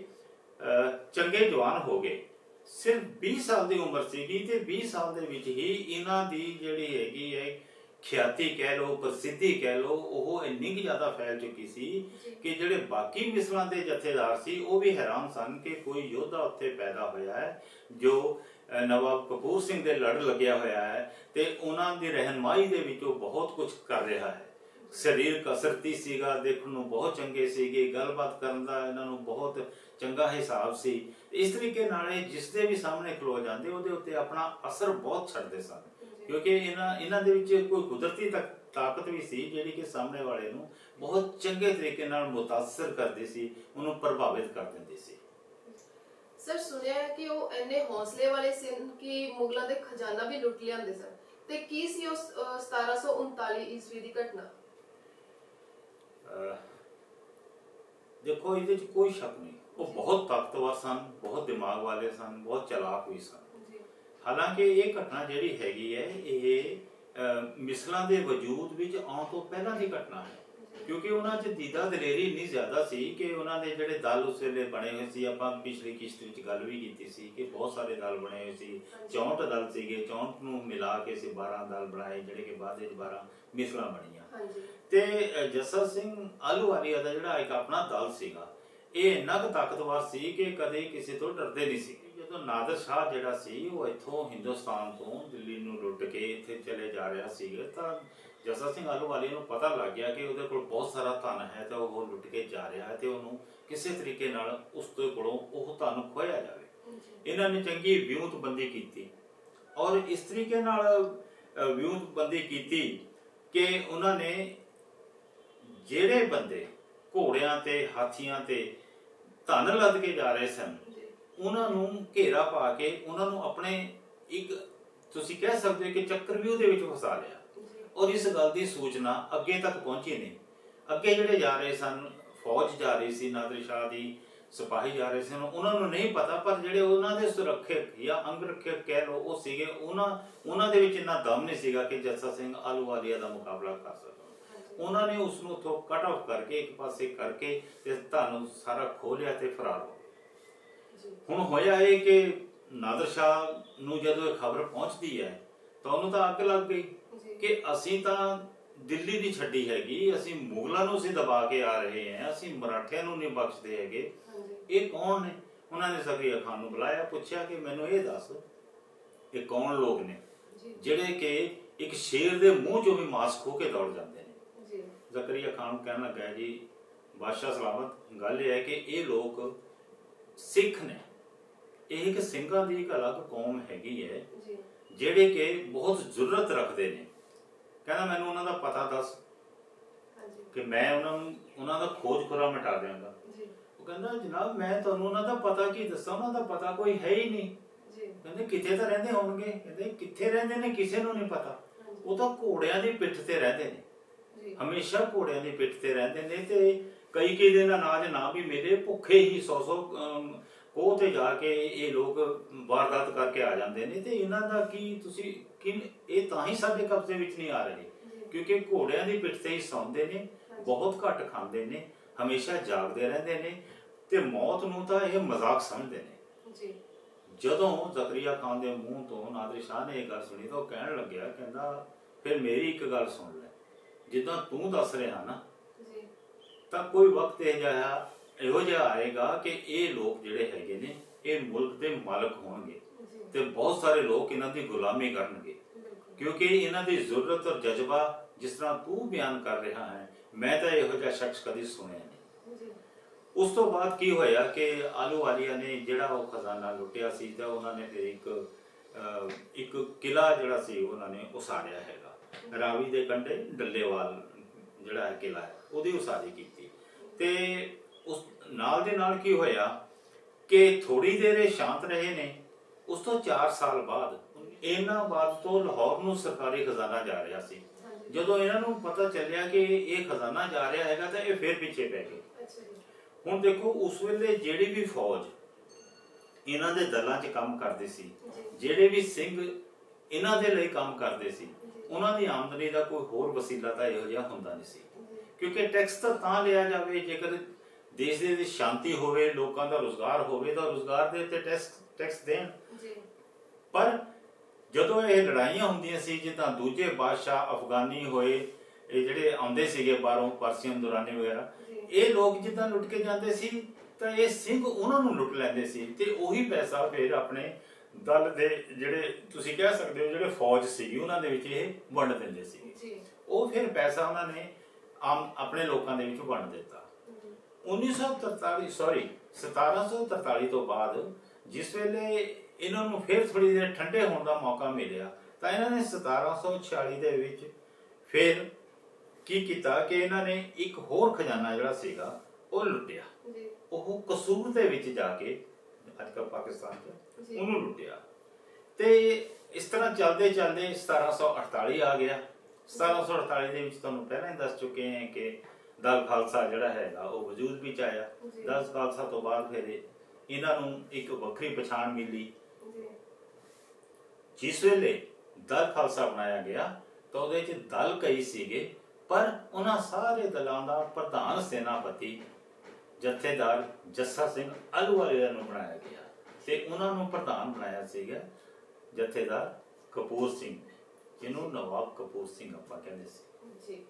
ਚੰਗੇ ਜਵਾਨ ਹੋ ਗਏ, ਸਿਰਫ 20 ਸਾਲ ਦੀ ਉਮਰ ਸੀਗੀ ਤੇ 20 ਸਾਲ ਦੇ ਵਿੱਚ ਹੀ ਇਹਨਾਂ ਦੀ ਜਿਹੜੀ ਹੈਗੀ ਹੈ ਖਿਆਤੀ ਕਹਿ ਲੋ, ਪ੍ਰਸਿੱਧੀ ਕਹਿ ਲੋ, ਉਹ ਇੰਨੀ ਕਿ ਜ਼ਿਆਦਾ ਫੈਲ ਚੁੱਕੀ ਸੀ ਕਿ ਜਿਹੜੇ ਬਾਕੀ ਮਿਸਲਾਂ ਦੇ ਜਥੇਦਾਰ ਸੀ ਉਹ ਵੀ ਹੈਰਾਨ ਸਨ ਕਿ ਕੋਈ ਯੋਧਾ ਉੱਥੇ ਪੈਦਾ ਹੋਇਆ ਹੈ ਜੋ ਨਵਾਬ ਕਪੂਰ ਸਿੰਘ ਦੇ ਲੜ ਲੱਗਿਆ ਹੋਇਆ ਹੈ ਤੇ ਉਹਨਾਂ ਦੀ ਰਹਿਨਮਾਈ ਦੇ ਵਿੱਚ ਉਹ ਬਹੁਤ ਕੁਝ ਕਰ ਰਿਹਾ ਹੈ। ਸਰੀਰ ਕਸਰਤੀ ਸੀਗਾ, ਦੇਖਣ ਨੂੰ ਬਹੁਤ ਚੰਗੇ ਸੀਗੇ, ਗੱਲਬਾਤ ਕਰਨ ਦਾ ਇਹਨਾਂ ਨੂੰ ਬਹੁਤ ਚੰਗਾ ਹਿਸਾਬ ਸੀ। ਇਸ ਤਰੀਕੇ ਨਾਲ ਇਹ ਜਿਸ ਦੇ ਵੀ ਸਾਹਮਣੇ ਖਲੋ ਜਾਂਦੇ ਉਹਦੇ ਉੱਤੇ ਆਪਣਾ ਅਸਰ ਬਹੁਤ ਛੱਡਦੇ ਸਨ ਕਿਉਂਕਿ ਇਹਨਾਂ ਦੇ ਵਿੱਚ ਕੋਈ ਕੁਦਰਤੀ ਤਾਕਤ ਵੀ ਸੀ ਜਿਹੜੀ ਕਿ ਸਾਹਮਣੇ ਵਾਲੇ ਨੂੰ ਬਹੁਤ ਚੰਗੇ ਤਰੀਕੇ ਨਾਲ ਮੁਤਾਸਰ ਕਰਦੀ ਸੀ, ਉਹਨੂੰ ਪ੍ਰਭਾਵਿਤ ਕਰ ਦਿੰਦੀ ਸੀ। ਸਰ ਸੁਣਿਆ ਹੈ ਕਿ ਉਹ ਇੰਨੇ ਹੌਸਲੇ ਵਾਲੇ ਸਨ ਕਿ ਮੁਗਲਾਂ ਦੇ ਖਜ਼ਾਨਾ ਵੀ ਲੁੱਟ ਲਿਆਂਦੇ ਸਨ ਤੇ ਕੀ ਸੀ ਉਹ 1739 ਈਸਵੀ ਦੀ ਘਟਨਾ? ਦੇਖੋ ਇਹਦੇ ਵਿੱਚ ਕੋਈ ਸ਼ੱਕ ਨਹੀਂ, ਉਹ ਬਹੁਤ ਤਾਕਤਵਰ ਸਨ, ਬਹੁਤ ਦਿਮਾਗ ਵਾਲੇ ਸਨ, ਬਹੁਤ ਚਾਲਾਕ ਵੀ ਸਨ। ਹਾਲਾਂਕਿ ਇਹ ਘਟਨਾ ਜਿਹੜੀ ਹੈਗੀ ਹੈ ਇਹ ਮਿਸਲਾਂ ਦੇ ਵਜੂਦ ਵਿੱਚ ਆਉਣ ਤੋਂ ਪਹਿਲਾਂ ਦੀ ਘਟਨਾ ਹੈ ਕਿਉਂਕਿ ਉਹਨਾਂ 'ਚ ਦੀਦਾ ਦਲੇਰੀ ਇੰਨੀ ਜ਼ਿਆਦਾ ਸੀ ਕਿ ਉਹਨਾਂ ਦੇ ਜਿਹੜੇ ਦਲ ਉਸ ਵੇਲੇ ਬਣੇ ਹੋਏ ਸੀ, ਆਪਾਂ ਪਿਛਲੀ ਕਿਸ਼ਤ ਵਿੱਚ ਗੱਲ ਵੀ ਕੀਤੀ ਸੀ ਕਿ ਬਹੁਤ ਸਾਰੇ ਦਲ ਬਣੇ ਹੋਏ ਸੀ, 64 ਦਲ ਸੀਗੇ, 64 ਨੂੰ ਮਿਲਾ ਕੇ ਅਸੀਂ 12 ਦਲ ਬਣਾਏ ਜਿਹੜੇ ਕਿ ਬਾਅਦ ਵਿੱਚ 12 ਮਿਸਲਾਂ ਬਣੀਆਂ। ਤੇ ਜੱਸਾ ਸਿੰਘ ਆਹਲੂਵਾਲੀਆ ਦਾ ਜਿਹੜਾ ਇੱਕ ਆਪਣਾ ਦਲ ਸੀਗਾ ਇਹ ਇੰਨਾ ਕੁ ਤਾਕਤਵਰ ਸੀ ਕਿ ਕਦੇ ਕਿਸੇ ਤੋਂ ਡਰਦੇ ਨਹੀਂ ਸੀ। ਜਦੋਂ ਨਾਦਰ ਸ਼ਾਹ ਜਿਹੜਾ ਸੀ ਉਹ ਇੱਥੋਂ ਹਿੰਦੁਸਤਾਨ ਤੋਂ ਦਿੱਲੀ ਨੂੰ ਲੁੱਟ ਕੇ ਇੱਥੇ ਚਲੇ ਜਾ ਰਿਹਾ ਸੀਗਾ ਤਾਂ ਜੱਸਾ ਸਿੰਘ ਆਹਲੂਵਾਲੀਆ ਨੂੰ ਪਤਾ ਲੱਗ ਗਿਆ ਕਿ ਉਹਦੇ ਕੋਲ ਬਹੁਤ ਸਾਰਾ ਧਨ ਹੈ ਤਾਂ ਉਹ ਲੁੱਟ ਕੇ ਜਾ ਰਿਹਾ ਹੈ ਤੇ ਉਹਨੂੰ ਕਿਸੇ ਤਰੀਕੇ ਨਾਲ ਉਸ ਦੇ ਕੋਲੋਂ ਉਹ ਧਨ ਖੋਇਆ ਜਾਵੇ। ਇਹਨਾਂ ਨੇ ਚੰਗੀ ਵਿਉਂਤਬੰਦੀ ਕੀਤੀ ਔਰ ਇਸ ਤਰੀਕੇ ਨਾਲ ਵਿਉਂਤਬੰਦੀ ਕੀਤੀ ਕਿ ਉਹਨਾਂ ਨੇ ਜਿਹੜੇ ਬੰਦੇ ਘੋੜਿਆਂ ਤੇ ਹਾਥੀਆਂ ਤੇ ਧਨ ਲੱਦ ਕੇ ਜਾ ਰਹੇ ਸਨ ਉਹਨਾਂ ਨੂੰ ਘੇਰਾ ਪਾ ਕੇ ਉਹਨਾਂ ਨੂੰ ਆਪਣੇ ਇੱਕ ਤੁਸੀਂ ਕਹਿ ਸਕਦੇ ਹੋ ਕਿ ਚੱਕਰਵਿਊਹ ਦੇ ਵਿੱਚ ਫਸਾ ਲਿਆ। ਔਰ ਇਸ ਗੱਲ ਦੀ ਸੂਚਨਾ ਅੱਗੇ ਤੱਕ ਪਹੁੰਚੀ ਨਹੀਂ। ਅੱਗੇ ਜਿਹੜੇ ਜਾ ਰਹੇ ਸਨ, ਫੌਜ ਜਾ ਰਹੀ ਸੀ ਨਾਦਰ ਸ਼ਾਹ ਦੀ, ਸਿਪਾਹੀ ਜਾ ਰਹੇ ਸਨ, ਉਹਨਾਂ ਨੂੰ ਨਹੀਂ ਪਤਾ, ਪਰ ਜਿਹੜੇ ਉਹਨਾਂ ਦੇ ਸੁਰੱਖਿਅਕ ਜਾਂ ਅੰਗ ਰੱਖਿਅਕ ਕਹਿ ਲਓ ਉਹ ਸੀਗੇ, ਉਹਨਾਂ ਦੇ ਵਿੱਚ ਇੰਨਾ ਦਮ ਨਹੀਂ ਸੀਗਾ ਕਿ ਜੱਸਾ ਸਿੰਘ ਆਹਲੂਵਾਲੀਆ ਦਾ ਮੁਕਾਬਲਾ ਕਰ ਸਕਣ। ਉਹਨਾਂ ਨੇ ਉਸ ਨੂੰ ਉੱਥੋਂ ਕੱਟ ਆਫ ਕਰਕੇ ਇੱਕ ਪਾਸੇ ਕਰਕੇ ਤੇ ਤੁਹਾਨੂੰ ਸਾਰਾ ਖੋਹ ਲਿਆ ਤੇ ਫਰਾਰ ਹੋ ਗਏ। ਹੁਣ ਹੋਇਆ ਇਹ ਕਿ ਨਾਦਰ ਸ਼ਾਹ ਨੂੰ ਜਦੋਂ ਇਹ ਖਬਰ ਪਹੁੰਚਦੀ ਹੈ ਤਾਂ ਉਹਨੂੰ ਤਾਂ ਅੱਗ ਲੱਗ ਗਈ ਕਿ ਅਸੀਂ ਤਾਂ ਦਿੱਲੀ ਦੀ ਛੱਡੀ ਹੈਗੀ, ਅਸੀਂ ਮੁਗਲਾਂ ਨੂੰ ਅਸੀਂ ਦਬਾ ਕੇ ਆ ਰਹੇ ਹਾਂ, ਅਸੀਂ ਮਰਾਠਿਆਂ ਨੂੰ ਨਹੀਂ ਬਖਸ਼ਦੇ ਹੈਗੇ। ਇਹ ਕੌਣ ਨੇ? ਉਹਨਾਂ ਨੇ ਜ਼ਕਰੀਆ ਖਾਨ ਨੂੰ ਬੁਲਾਇਆ, ਪੁੱਛਿਆ ਕਿ ਮੈਨੂੰ ਇਹ ਦੱਸ ਇਹ ਕੌਣ ਲੋਕ ਨੇ ਜਿਹੜੇ ਕਿ ਇੱਕ ਸ਼ੇਰ ਦੇ ਮੂੰਹ ਚੋਂ ਵੀ ਮਾਸ ਖੋ ਕੇ ਦੌੜ ਜਾਂਦੇ ਨੇ। ਜ਼ਕਰੀਆ ਖਾਨ ਕਹਿਣ ਲੱਗਾ ਜੀ ਬਾਦਸ਼ਾਹ ਸਲਾਮਤ, ਗੱਲ ਇਹ ਹੈ ਕਿ ਇਹ ਲੋਕ ਸਿੱਖ ਨੇ, ਇਹ ਇੱਕ ਸਿੰਘਾਂ ਦੀ ਇੱਕ ਅਲੱਗ ਕੌਮ ਹੈਗੀ ਹੈ ਜਿਹੜੇ ਕਿ ਬਹੁਤ ਜ਼ਰੂਰਤ ਰੱਖਦੇ ਨੇ। ਕਹਿੰਦਾ ਮੈਨੂੰ ਉਹਨਾਂ ਦਾ ਪਤਾ ਦੱਸ ਕਿ ਮੈਂ ਉਹਨਾਂ ਦਾ ਖੋਜ ਖੁਰਾ ਮਿਟਾ ਦਿਆਂਗਾ। ਉਹ ਕਹਿੰਦਾ ਜਨਾਬ ਮੈਂ ਤੁਹਾਨੂੰ ਉਹਨਾਂ ਦਾ ਪਤਾ ਕੀ ਦੱਸਾਂ, ਉਹਨਾਂ ਦਾ ਪਤਾ ਕੋਈ ਹੈ ਹੀ ਨਹੀਂ। ਕਹਿੰਦੇ ਕਿੱਥੇ ਤਾਂ ਰਹਿੰਦੇ ਹੋਣਗੇ? ਕਹਿੰਦੇ ਕਿੱਥੇ ਰਹਿੰਦੇ ਨੇ ਕਿਸੇ ਨੂੰ ਨਹੀਂ ਪਤਾ, ਉਹ ਤਾਂ ਘੋੜਿਆਂ ਦੀ ਪਿੱਠ ਤੇ ਰਹਿੰਦੇ ਨੇ, ਹਮੇਸ਼ਾ ਘੋੜਿਆਂ ਦੀ ਪਿੱਠ ਤੇ ਰਹਿੰਦੇ ਨੇ ਤੇ ਕਈ ਦਿਨ ਅਨਾਜ ਨਾ ਵੀ ਮਿਲੇ ਭੁੱਖੇ ਹੀ 100 ਕੋਹ ਤੇ ਜਾ ਕੇ ਇਹ ਲੋਕ ਵਾਰਦਾਤ ਕਰਕੇ ਆ ਜਾਂਦੇ ਨੇ। ਤੇ ਇਹਨਾਂ ਦਾ ਇਹ ਤਾਂ ਹੀ ਸਾਡੇ ਕਬਜ਼ੇ ਵਿੱਚ ਨਹੀਂ ਆ ਰਹੇ ਕਿਉਂਕਿ ਘੋੜਿਆਂ ਦੀ ਪਿੱਠ ਤੇ ਹੀ ਸੌਂਦੇ ਨੇ, ਬਹੁਤ ਘੱਟ ਖਾਂਦੇ ਨੇ, ਹਮੇਸ਼ਾ ਜਾਗਦੇ ਰਹਿੰਦੇ ਨੇ ਤੇ ਮੌਤ ਨੂੰ ਤਾਂ ਇਹ ਮਜ਼ਾਕ ਸਮਝਦੇ ਨੇ। ਜਦੋਂ ਜ਼ਕਰੀਆ ਖਾਨ ਦੇ ਮੂੰਹ ਤੋਂ ਨਾਦਰ ਸ਼ਾਹ ਨੇ ਇਹ ਗੱਲ ਸੁਣੀ ਤਾਂ ਉਹ ਕਹਿਣ ਲੱਗਿਆ, ਕਹਿੰਦਾ ਫਿਰ ਮੇਰੀ ਇੱਕ ਗੱਲ ਸੁਣ ਲੈ, ਜਿੱਦਾਂ ਤੂੰ ਦੱਸ ਰਿਹਾ ਨਾ ਤਾਂ ਕੋਈ ਵਕਤ ਇਹੋ ਜਿਹਾ ਆਏਗਾ ਕਿ ਇਹ ਲੋਕ ਜਿਹੜੇ ਹੈਗੇ ਨੇ ਇਹ ਮੁਲਕ ਦੇ ਮਾਲਕ ਹੋਣਗੇ ਤੇ ਬਹੁਤ ਸਾਰੇ ਲੋਕ ਇਹਨਾਂ ਦੀ ਗੁਲਾਮੀ ਕਰਨਗੇ ਕਿਉਂਕਿ ਇਹਨਾਂ ਦੀ ਜ਼ਰੂਰਤ ਔਰ ਜਜ਼ਬਾ ਜਿਸ ਤਰ੍ਹਾਂ ਤੂੰ ਬਿਆਨ ਕਰ ਰਿਹਾ ਹੈ ਮੈਂ ਤਾਂ ਇਹੋ ਜਿਹਾ ਸ਼ਖਸ ਕਦੀ ਸੁਣਿਆ ਨਹੀਂ। ਉਸ ਤੋਂ ਬਾਅਦ ਕੀ ਹੋਇਆ ਕਿ ਆਹਲੂਵਾਲੀਆ ਨੇ ਜਿਹੜਾ ਉਹ ਖਜ਼ਾਨਾ ਲੁੱਟਿਆ ਸੀ ਤਾਂ ਉਹਨਾਂ ਨੇ ਫਿਰ ਇੱਕ ਕਿਲਾ ਜਿਹੜਾ ਸੀ ਉਹਨਾਂ ਨੇ ਉਸਾਰਿਆ ਹੈਗਾ ਰਾਵੀ ਦੇ ਕੰਢੇ, ਡੱਲੇਵਾਲ ਜਿਹੜਾ ਹੈ ਕਿਲਾ ਹੈ, ਉਹਦੀ ਉਸਾਰੀ ਕੀਤੀ। ਤੇ ਉਸ ਨਾਲ ਦੇ ਨਾਲ ਕੀ ਹੋਇਆ ਕਿ ਥੋੜੀ ਦੇਰ ਇਹ ਸ਼ਾਂਤ ਰਹੇ ਨੇ। ਉਸ ਤੋਂ 4 ਸਾਲ ਬਾਅਦ ਇਨਾਮਾਬਾਦ ਤੋਂ ਲਾਹੌਰ ਨੂੰ ਸਰਕਾਰੀ ਖਜ਼ਾਨਾ ਜਾ ਰਿਹਾ ਸੀ। ਜਦੋਂ ਇਹਨਾਂ ਨੂੰ ਪਤਾ ਚੱਲਿਆ ਕਿ ਇਹ ਖਜ਼ਾਨਾ ਜਾ ਰਿਹਾ ਹੈਗਾ ਤਾਂ ਇਹ ਫਿਰ ਪਿੱਛੇ ਪੈ ਗਏ। ਹੁਣ ਦੇਖੋ ਉਸ ਵੇਲੇ ਜਿਹੜੀ ਵੀ ਫੌਜ ਇਹਨਾਂ ਦੇ ਦਲਾਂ 'ਚ ਕੰਮ ਕਰਦੀ ਸੀ, ਜਿਹੜੇ ਵੀ ਸਿੰਘ ਇਹਨਾਂ ਦੇ ਲਈ ਕੰਮ ਕਰਦੇ ਸੀ, ਉਹਨਾਂ ਦੀ ਆਮਦਨੀ ਦਾ ਕੋਈ ਹੋਰ ਵਸੀਲਾ ਤਾਂ ਇਹੋ ਜਿਹਾ ਹੁੰਦਾ ਨਹੀਂ ਸੀ ਕਿਉਂਕਿ ਟੈਕਸ ਤਾਂ ਲਿਆ ਜਾਵੇ ਜੇਕਰ ਦੇਸ਼ ਦੇ ਵਿੱਚ ਸ਼ਾਂਤੀ ਹੋਵੇ, ਲੋਕਾਂ ਦਾ ਰੁਜ਼ਗਾਰ ਹੋਵੇ ਤਾਂ ਰੁਜ਼ਗਾਰ ਦੇ ਉੱਤੇ ਟੈਕਸ ਦੇਣ। ਪਰ ਜਦੋਂ ਇਹ ਲੜਾਈਆਂ ਹੁੰਦੀਆਂ ਸੀ ਜਿੱਦਾਂ ਦੂਜੇ ਬਾਦਸ਼ਾਹ ਅਫਗਾਨੀ ਹੋਏ, ਇਹ ਜਿਹੜੇ ਆਉਂਦੇ ਸੀਗੇ ਬਾਹਰੋਂ ਪਰਸੀਅਨ ਦੁਰਾਨੀ ਵਗੈਰਾ, ਇਹ ਲੋਕ ਜਿੱਦਾਂ ਲੁੱਟ ਕੇ ਜਾਂਦੇ ਸੀ ਤਾਂ ਇਹ ਸਿੰਘ ਉਹਨਾਂ ਨੂੰ ਲੁੱਟ ਲੈਂਦੇ ਸੀ ਤੇ ਉਹੀ ਪੈਸਾ ਫਿਰ ਆਪਣੇ ਦਲ ਦੇ ਜਿਹੜੇ ਤੁਸੀਂ ਕਹਿ ਸਕਦੇ ਹੋ ਜਿਹੜੇ ਫੌਜ ਸੀਗੀ ਉਹਨਾਂ ਦੇ ਵਿੱਚ ਇਹ ਵੰਡ ਦਿੰਦੇ ਸੀ। ਉਹ ਫਿਰ ਪੈਸਾ ਉਹਨਾਂ ਨੇ ਆਪਣੇ ਲੋਕਾਂ ਦੇ ਵਿੱਚ ਵੰਡ ਦਿੱਤਾ। 1743 ਤੋਂ ਬਾਅਦ ਜਿਸ ਵੇਲੇ ਇਹਨਾਂ ਨੂੰ ਫਿਰ ਥੋੜੀ ਦੇਰ ਠੰਡੇ ਹੋਣ ਦਾ ਮੌਕਾ ਮਿਲਿਆ ਤਾਂ ਇਹਨਾਂ ਨੇ 1746 ਦੇ ਵਿੱਚ ਫਿਰ ਕੀ ਕੀਤਾ ਕਿ ਇਹਨਾਂ ਨੇ ਇੱਕ ਹੋਰ ਖਜ਼ਾਨਾ ਜਿਹੜਾ ਸੀਗਾ ਉਹ ਲੁੱਟਿਆ। ਉਹ ਕਸੂਰ ਦੇ ਵਿੱਚ ਜਾ ਕੇ ਅੱਜ ਕੱਲ੍ਹ ਪਾਕਿਸਤਾਨ 'ਚ ਉਹਨੂੰ ਲੁੱਟਿਆ ਤੇ ਇਸ ਤਰ੍ਹਾਂ ਚੱਲਦੇ ਚੱਲਦੇ 1748 ਆ ਗਿਆ। 1748 ਦੇ ਵਿੱਚ ਤੁਹਾਨੂੰ ਪਹਿਲਾਂ ਹੀ ਦੱਸ ਚੁੱਕੇ ਹਾਂ ਕਿ ਦਲ ਖਾਲਸਾ ਜਿਹੜਾ ਹੈਗਾ ਉਹ ਵਜੂਦ ਵਿੱਚ ਆਇਆ। ਦਲ ਖਾਲਸਾ ਤੋਂ ਬਾਅਦ ਫਿਰ ਇਹਨਾਂ ਨੂੰ ਇੱਕ ਵੱਖਰੀ ਪਛਾਣ ਮਿਲੀ। ਜਿਸ ਵੇਲੇ ਦਲ ਖਾਲਸਾ ਬਣਾਇਆ ਗਿਆ ਤਾਂ ਉਹਦੇ 'ਚ ਦਲ ਕਈ ਸੀਗੇ ਪਰ ਉਹਨਾਂ ਸਾਰੇ ਦਲਾਂ ਦਾ ਪ੍ਰਧਾਨ ਸੈਨਾਪਤੀ ਜਥੇਦਾਰ ਜੱਸਾ ਸਿੰਘ ਆਹਲੂਵਾਲੀਆ ਨੂੰ ਬਣਾਇਆ ਗਿਆ ਤੇ ਉਹਨਾਂ ਨੂੰ ਪ੍ਰਧਾਨ ਬਣਾਇਆ ਸੀਗਾ ਜਥੇਦਾਰ ਕਪੂਰ ਸਿੰਘ, ਜਿਹਨੂੰ ਨਵਾਬ ਕਪੂਰ ਸਿੰਘ ਆਪਾਂ ਕਹਿੰਦੇ ਸੀ। ਜੀ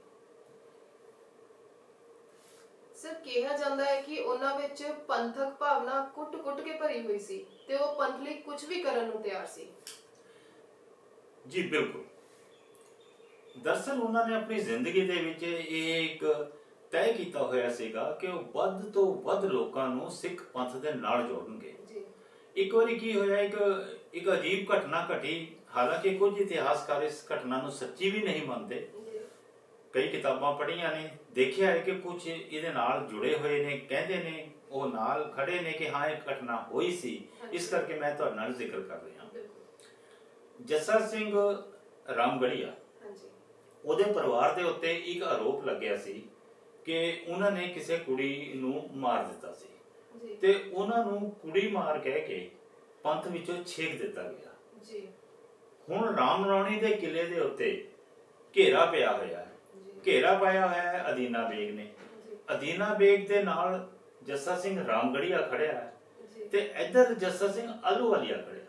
ਸਰ, ਕਿਹਾ ਜਾਂਦਾ ਹੈ ਕਿ ਉਹਨਾਂ ਵਿੱਚ ਪੰਥਕ ਭਾਵਨਾ ਕੁੱਟ-ਕੁੱਟ ਕੇ ਭਰੀ ਹੋਈ ਸੀ ਤੇ ਉਹ ਪੰਥ ਲਈ ਕੁਝ ਵੀ ਕਰਨ ਨੂੰ ਤਿਆਰ ਸੀ। ਜੀ ਬਿਲਕੁਲ। ਦਰਅਸਲ ਉਹਨਾਂ ਨੇ ਆਪਣੀ ਜ਼ਿੰਦਗੀ ਦੇ ਵਿੱਚ ਇਹ ਇੱਕ ਤੈਅ ਕੀਤਾ ਹੋਇਆ ਸੀਗਾ ਕਿ ਉਹ ਵੱਧ ਤੋਂ ਵੱਧ ਲੋਕਾਂ ਨੂੰ ਸਿੱਖ ਪੰਥ ਦੇ ਨਾਲ ਜੋੜਨਗੇ। ਇੱਕ ਵਾਰੀ ਕੀ ਹੋਇਆ, ਇੱਕ ਅਜੀਬ ਘਟਨਾ ਘਟੀ। ਹਾਲਾਂਕਿ ਕੁਝ ਇਤਿਹਾਸਕਾਰ ਇਸ ਘਟਨਾ ਨੂੰ ਸੱਚੀ ਵੀ ਨਹੀਂ ਮੰਨਦੇ। ਕਈ ਕਿਤਾਬਾਂ ਪੜ੍ਹੀਆਂ ਨੇ, ਦੇਖਿਆ ਹੈ ਕਿ ਕੁਝ ਇਹਦੇ ਨਾਲ ਜੁੜੇ ਹੋਏ ਨੇ, ਕਹਿੰਦੇ ਨੇ ਉਹ ਨਾਲ ਖੜੇ ਨੇ ਕਿ ਹਾਂ ਇਹ ਘਟਨਾ ਹੋਈ ਸੀ, ਇਸ ਕਰਕੇ ਮੈਂ ਤੁਹਾਡੇ ਨਾਲ ਜ਼ਿਕਰ ਕਰ ਰਿਹਾ। ਜੱਸਾ ਸਿੰਘ ਰਾਮਗੜੀਆ ਹਾਂਜੀ ਉਹਦੇ ਪਰਿਵਾਰ ਦੇ ਉੱਤੇ ਇੱਕ ਆਰੋਪ ਲੱਗਿਆ ਸੀ ਕਿ ਉਹਨਾਂ ਨੇ ਕਿਸੇ ਕੁੜੀ ਨੂੰ ਮਾਰ ਦਿੱਤਾ ਸੀ ਜੀ ਤੇ ਉਹਨਾਂ ਨੂੰ ਕੁੜੀ ਮਾਰ ਕਹਿ ਕੇ ਪੰਥ ਵਿੱਚੋਂ ਛੇਕ ਦਿੱਤਾ ਗਿਆ। ਜੀ ਹੁਣ ਰਾਮ ਰੌਣੀ ਦੇ ਕਿਲੇ ਦੇ ਉੱਤੇ ਘੇਰਾ ਪਿਆ ਹੋਇਆ ਹੈ। ਜੀ ਘੇਰਾ ਪਾਇਆ ਹੋਇਆ ਹੈ ਅਦੀਨਾ ਬੇਗ ਨੇ। ਜੀ ਅਦੀਨਾ ਬੇਗ ਦੇ ਨਾਲ ਜੱਸਾ ਸਿੰਘ ਰਾਮਗੜੀਆ ਖੜਿਆ ਹੈ ਜੀ ਤੇ ਇੱਧਰ ਜੱਸਾ ਸਿੰਘ ਆਹਲੂਵਾਲੀਆ ਖੜਿਆ।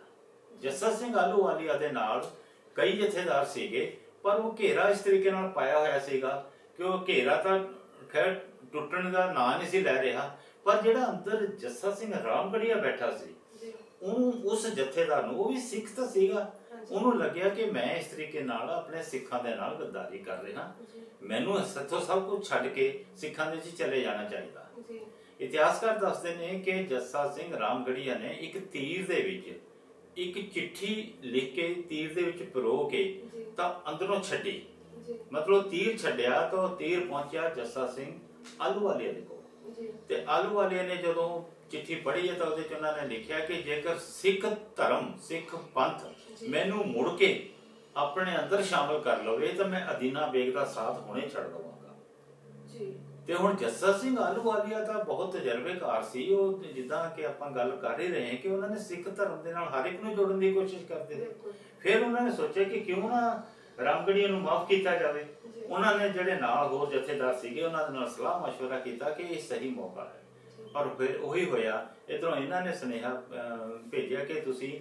ਜੱਸਾ ਸਿੰਘ ਆਹਲੂਵਾਲੀਆ ਦੇ ਨਾਲ ਕਈ ਜਥੇਦਾਰ ਸੀਗੇ, ਪਰ ਉਹ ਘੇਰਾ ਇਸ ਤਰੀਕੇ ਨਾਲ ਪਾਇਆ ਹੋਇਆ ਸੀਗਾ ਕਿ ਉਹ ਘੇਰਾ ਤਾਂ ਖੈਰ ਟੁੱਟਣ ਦਾ ਨਾਂ ਨਹੀਂ ਸੀ ਲੈ ਰਿਹਾ, ਪਰ ਜਿਹੜਾ ਅੰਦਰ ਜੱਸਾ ਸਿੰਘ ਰਾਮਗੜੀਆ ਬੈਠਾ ਸੀ ਜੀ ਉਹਨੂੰ, ਉਸ ਜਥੇਦਾਰ ਨੂੰ, ਉਹ ਵੀ ਸਿੱਖ ਤਾਂ ਸੀਗਾ, ਹਾਂਜੀ ਉਹਨੂੰ ਲੱਗਿਆ ਕਿ ਮੈਂ ਇਸ ਤਰੀਕੇ ਨਾਲ ਆਪਣੇ ਸਿੱਖਾਂ ਦੇ ਨਾਲ ਗੱਦਾਰੀ ਕਰ ਰਿਹਾ, ਜੀ ਮੈਨੂੰ ਸੱਚੋ ਸਭ ਕੁਝ ਛੱਡ ਕੇ ਸਿੱਖਾਂ ਦੇ ਵਿੱਚ ਚਲੇ ਜਾਣਾ ਚਾਹੀਦਾ। ਜੀ ਇਤਿਹਾਸਕਾਰ ਦੱਸਦੇ ਨੇ ਕਿ ਜੱਸਾ ਸਿੰਘ ਰਾਮਗੜੀਆ ਨੇ ਇੱਕ ਤੀਰ ਦੇ ਵਿੱਚ ਇੱਕ ਚਿੱਠੀ ਲਿਖ ਕੇ ਤੀਰ ਦੇ ਵਿੱਚ ਪਰੋ ਕੇ ਜੀ ਤਾਂ ਅੰਦਰੋਂ ਛੱਡੀ, ਜੀ ਮਤਲਬ ਤੀਰ ਛੱਡਿਆ ਤਾਂ ਉਹ ਤੀਰ ਪਹੁੰਚਿਆ ਜੱਸਾ ਸਿੰਘ ਆਹਲੂਵਾਲੀਆ ਦੇ ਕੋਲ। ਜੀ ਤੇ ਆਹਲੂਵਾਲੀਆ ਨੇ ਜਦੋਂ ਚਿੱਠੀ ਪੜ੍ਹੀ ਹੈ ਤਾਂ ਉਹਦੇ ਚ ਉਹਨਾਂ ਨੇ ਲਿਖਿਆ ਕਿ ਜੇਕਰ ਸਿੱਖ ਧਰਮ, ਸਿੱਖ ਪੰਥ ਜੀ। ਮੈਨੂੰ ਮੁੜ ਕੇ ਆਪਣੇ ਅੰਦਰ ਸ਼ਾਮਲ ਕਰ ਲਵੇ ਤਾਂ ਮੈਂ ਅਦੀਨਾ ਬੇਗ ਦਾ ਸਾਥ ਹੁਣੇ ਛੱਡ ਦਵਾਂਗਾ। ਜੀ ਤੇ ਹੁਣ ਜੱਸਾ ਸਿੰਘ ਆਹਲੂਵਾਲੀਆ ਦਾ ਬਹੁਤ ਤਜਰਬੇਕਾਰ ਸੀ। ਉਹ ਜਿੱਦਾਂ ਕਿ ਆਪਾਂ ਗੱਲ ਕਰ ਹੀ ਰਹੇ ਹਾਂ ਕਿ ਉਹਨਾਂ ਨੇ ਸਿੱਖ ਧਰਮ ਦੇ ਨਾਲ ਹਰ ਇੱਕ ਨੂੰ ਜੋੜਨ ਦੀ ਕੋਸ਼ਿਸ਼ ਕਰਦੇ ਸੀ। ਬਿਲਕੁਲ ਫਿਰ ਉਹਨਾਂ ਨੇ ਸੋਚਿਆ ਕਿ ਕਿਉਂ ਨਾ ਰਾਮਗੜੀਆ ਨੂੰ ਮਾਫ ਕੀਤਾ ਜਾਵੇ। ਜੀ ਉਹਨਾਂ ਨੇ ਜਿਹੜੇ ਨਾਲ ਹੋਰ ਜਥੇਦਾਰ ਸੀਗੇ ਉਹਨਾਂ ਦੇ ਨਾਲ ਸਲਾਹ ਮਸ਼ਵਰਾ ਕੀਤਾ ਕਿ ਇਹ ਸਹੀ ਮੌਕਾ ਹੈ। ਪਰ ਫਿਰ ਉਹੀ ਹੋਇਆ, ਇਧਰੋਂ ਇਹਨਾਂ ਨੇ ਸੁਨੇਹਾ ਭੇਜਿਆ ਕਿ ਤੁਸੀਂ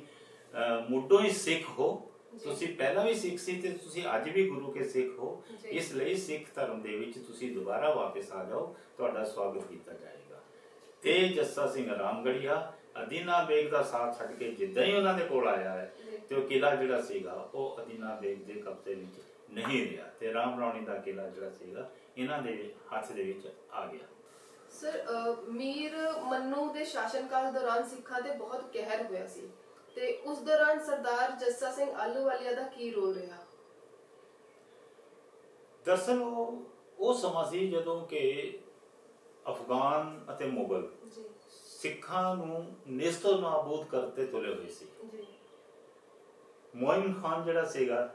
ਮੁੱਢੋਂ ਹੀ ਸਿੱਖ ਹੋ, ਤੁਸੀਂ ਪਹਿਲਾਂ ਵੀ ਸਿੱਖ ਸੀ ਤੇ ਤੁਸੀਂ ਅੱਜ ਵੀ ਗੁਰੂ ਕੇ ਸਿੱਖ ਹੋ, ਜੀ। ਇਸ ਲਈ ਸਿੱਖ ਧਰਮ ਦੇ ਵਿੱਚ ਤੁਸੀਂ ਦੁਬਾਰਾ ਵਾਪਸ ਆ ਜਾਓ, ਤੁਹਾਡਾ ਸਵਾਗਤ ਕੀਤਾ ਜਾਏਗਾ। ਤੇ ਜੱਸਾ ਸਿੰਘ ਰਾਮਗੜੀਆ ਅਦੀਨਾ ਬੇਗ ਦਾ ਸਾਥ ਛੱਡ ਕੇ ਜਿੱਦਾਂ ਹੀ ਉਹਨਾਂ ਦੇ ਕੋਲ ਆਇਆ ਹੈ ਤੇ ਉਹ ਕਿਲਾ ਜਿਹੜਾ ਸੀਗਾ ਉਹ ਅਦੀਨਾ ਬੇਗ ਦੇ ਕਬਜ਼ੇ ਵਿੱਚ ਨਹੀਂ ਰਿਹਾ ਤੇ ਰਾਮ ਰੌਣੀ ਦਾ ਕਿਲਾ ਜਿਹੜਾ ਸੀਗਾ ਇਹਨਾਂ ਦੇ ਹੱਥ ਦੇ ਵਿੱਚ ਆ ਗਿਆ। ਸਰ, ਮੀਰ ਮੰਨੂ ਦੇ ਸ਼ਾਸਨਕਾਲ ਦੌਰਾਨ ਸਿੱਖਾਂ ਤੇ ਬਹੁਤ ਕਹਿਰ ਹੋਇਆ ਸੀ ਤੇ ਉਸ ਦੌਰਾਨ ਸਰਦਾਰ ਜੱਸਾ ਸਿੰਘ ਆਹਲੂਵਾਲੀਆ ਦਾ ਕੀ ਰੋਲ ਰਿਹਾ? ਦਰਅਸਲ ਉਹ ਸਮਾਂ ਸੀ ਜਦੋਂ ਕਿ ਅਫਗਾਨ ਅਤੇ ਮੁਗਲ ਜੀ ਸਿੱਖਾਂ ਨੂੰ ਨੇਸਤੋ ਨਾਬੂਦ ਕਰਤੇ ਤੁਲੇ ਹੋਏ ਸੀ। ਜੀ ਮੋਇਨ ਖਾਨ ਜਿਹੜਾ ਸੀਗਾ,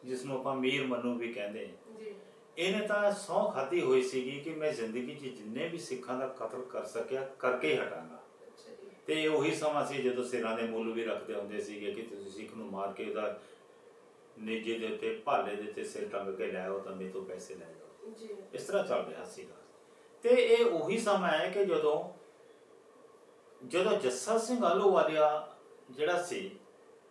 ਜਿਸ ਨੂੰ ਆਪਾਂ ਮੀਰ ਮੰਨੂ ਵੀ ਕਹਿੰਦੇ ਹਾਂ, ਜੀ ਇਹਨੇ ਤਾਂ ਸਹੁੰ ਖਾਧੀ ਹੋਈ ਸੀਗੀ ਕਿ ਮੈਂ ਜ਼ਿੰਦਗੀ 'ਚ ਜਿੰਨੇ ਵੀ ਸਿੱਖਾਂ ਦਾ ਕਤਲ ਕਰ ਸਕਿਆ ਕਰਕੇ ਹੀ ਹਟਾਂਗਾ। ਅੱਛਾ ਜੀ ਤੇ ਉਹੀ ਸਮਾਂ ਸੀ ਜਦੋਂ ਸਿਰਾਂ ਦੇ ਮੁੱਲ ਵੀ ਰੱਖਦੇ ਹੁੰਦੇ ਸੀਗੇ ਕਿ ਤੁਸੀਂ ਸਿੱਖ ਨੂੰ ਮਾਰ ਕੇ ਉਹਦਾ ਨੇਜੇ ਦੇ ਉੱਤੇ, ਭਾਲੇ ਦੇ ਉੱਤੇ ਸਿਰ ਟੰਗ ਕੇ ਲੈ ਆਓ ਤਾਂ ਮੇਰੇ ਤੋਂ ਪੈਸੇ ਲੈ ਜਾਓ। ਜੀ ਇਸ ਤਰ੍ਹਾਂ ਚੱਲ ਰਿਹਾ ਸੀਗਾ। ਤੇ ਇਹ ਉਹੀ ਸਮਾਂ ਹੈ ਕਿ ਜਦੋਂ ਜੱਸਾ ਸਿੰਘ ਆਹਲੂਵਾਲੀਆ ਜਿਹੜਾ ਸੀ,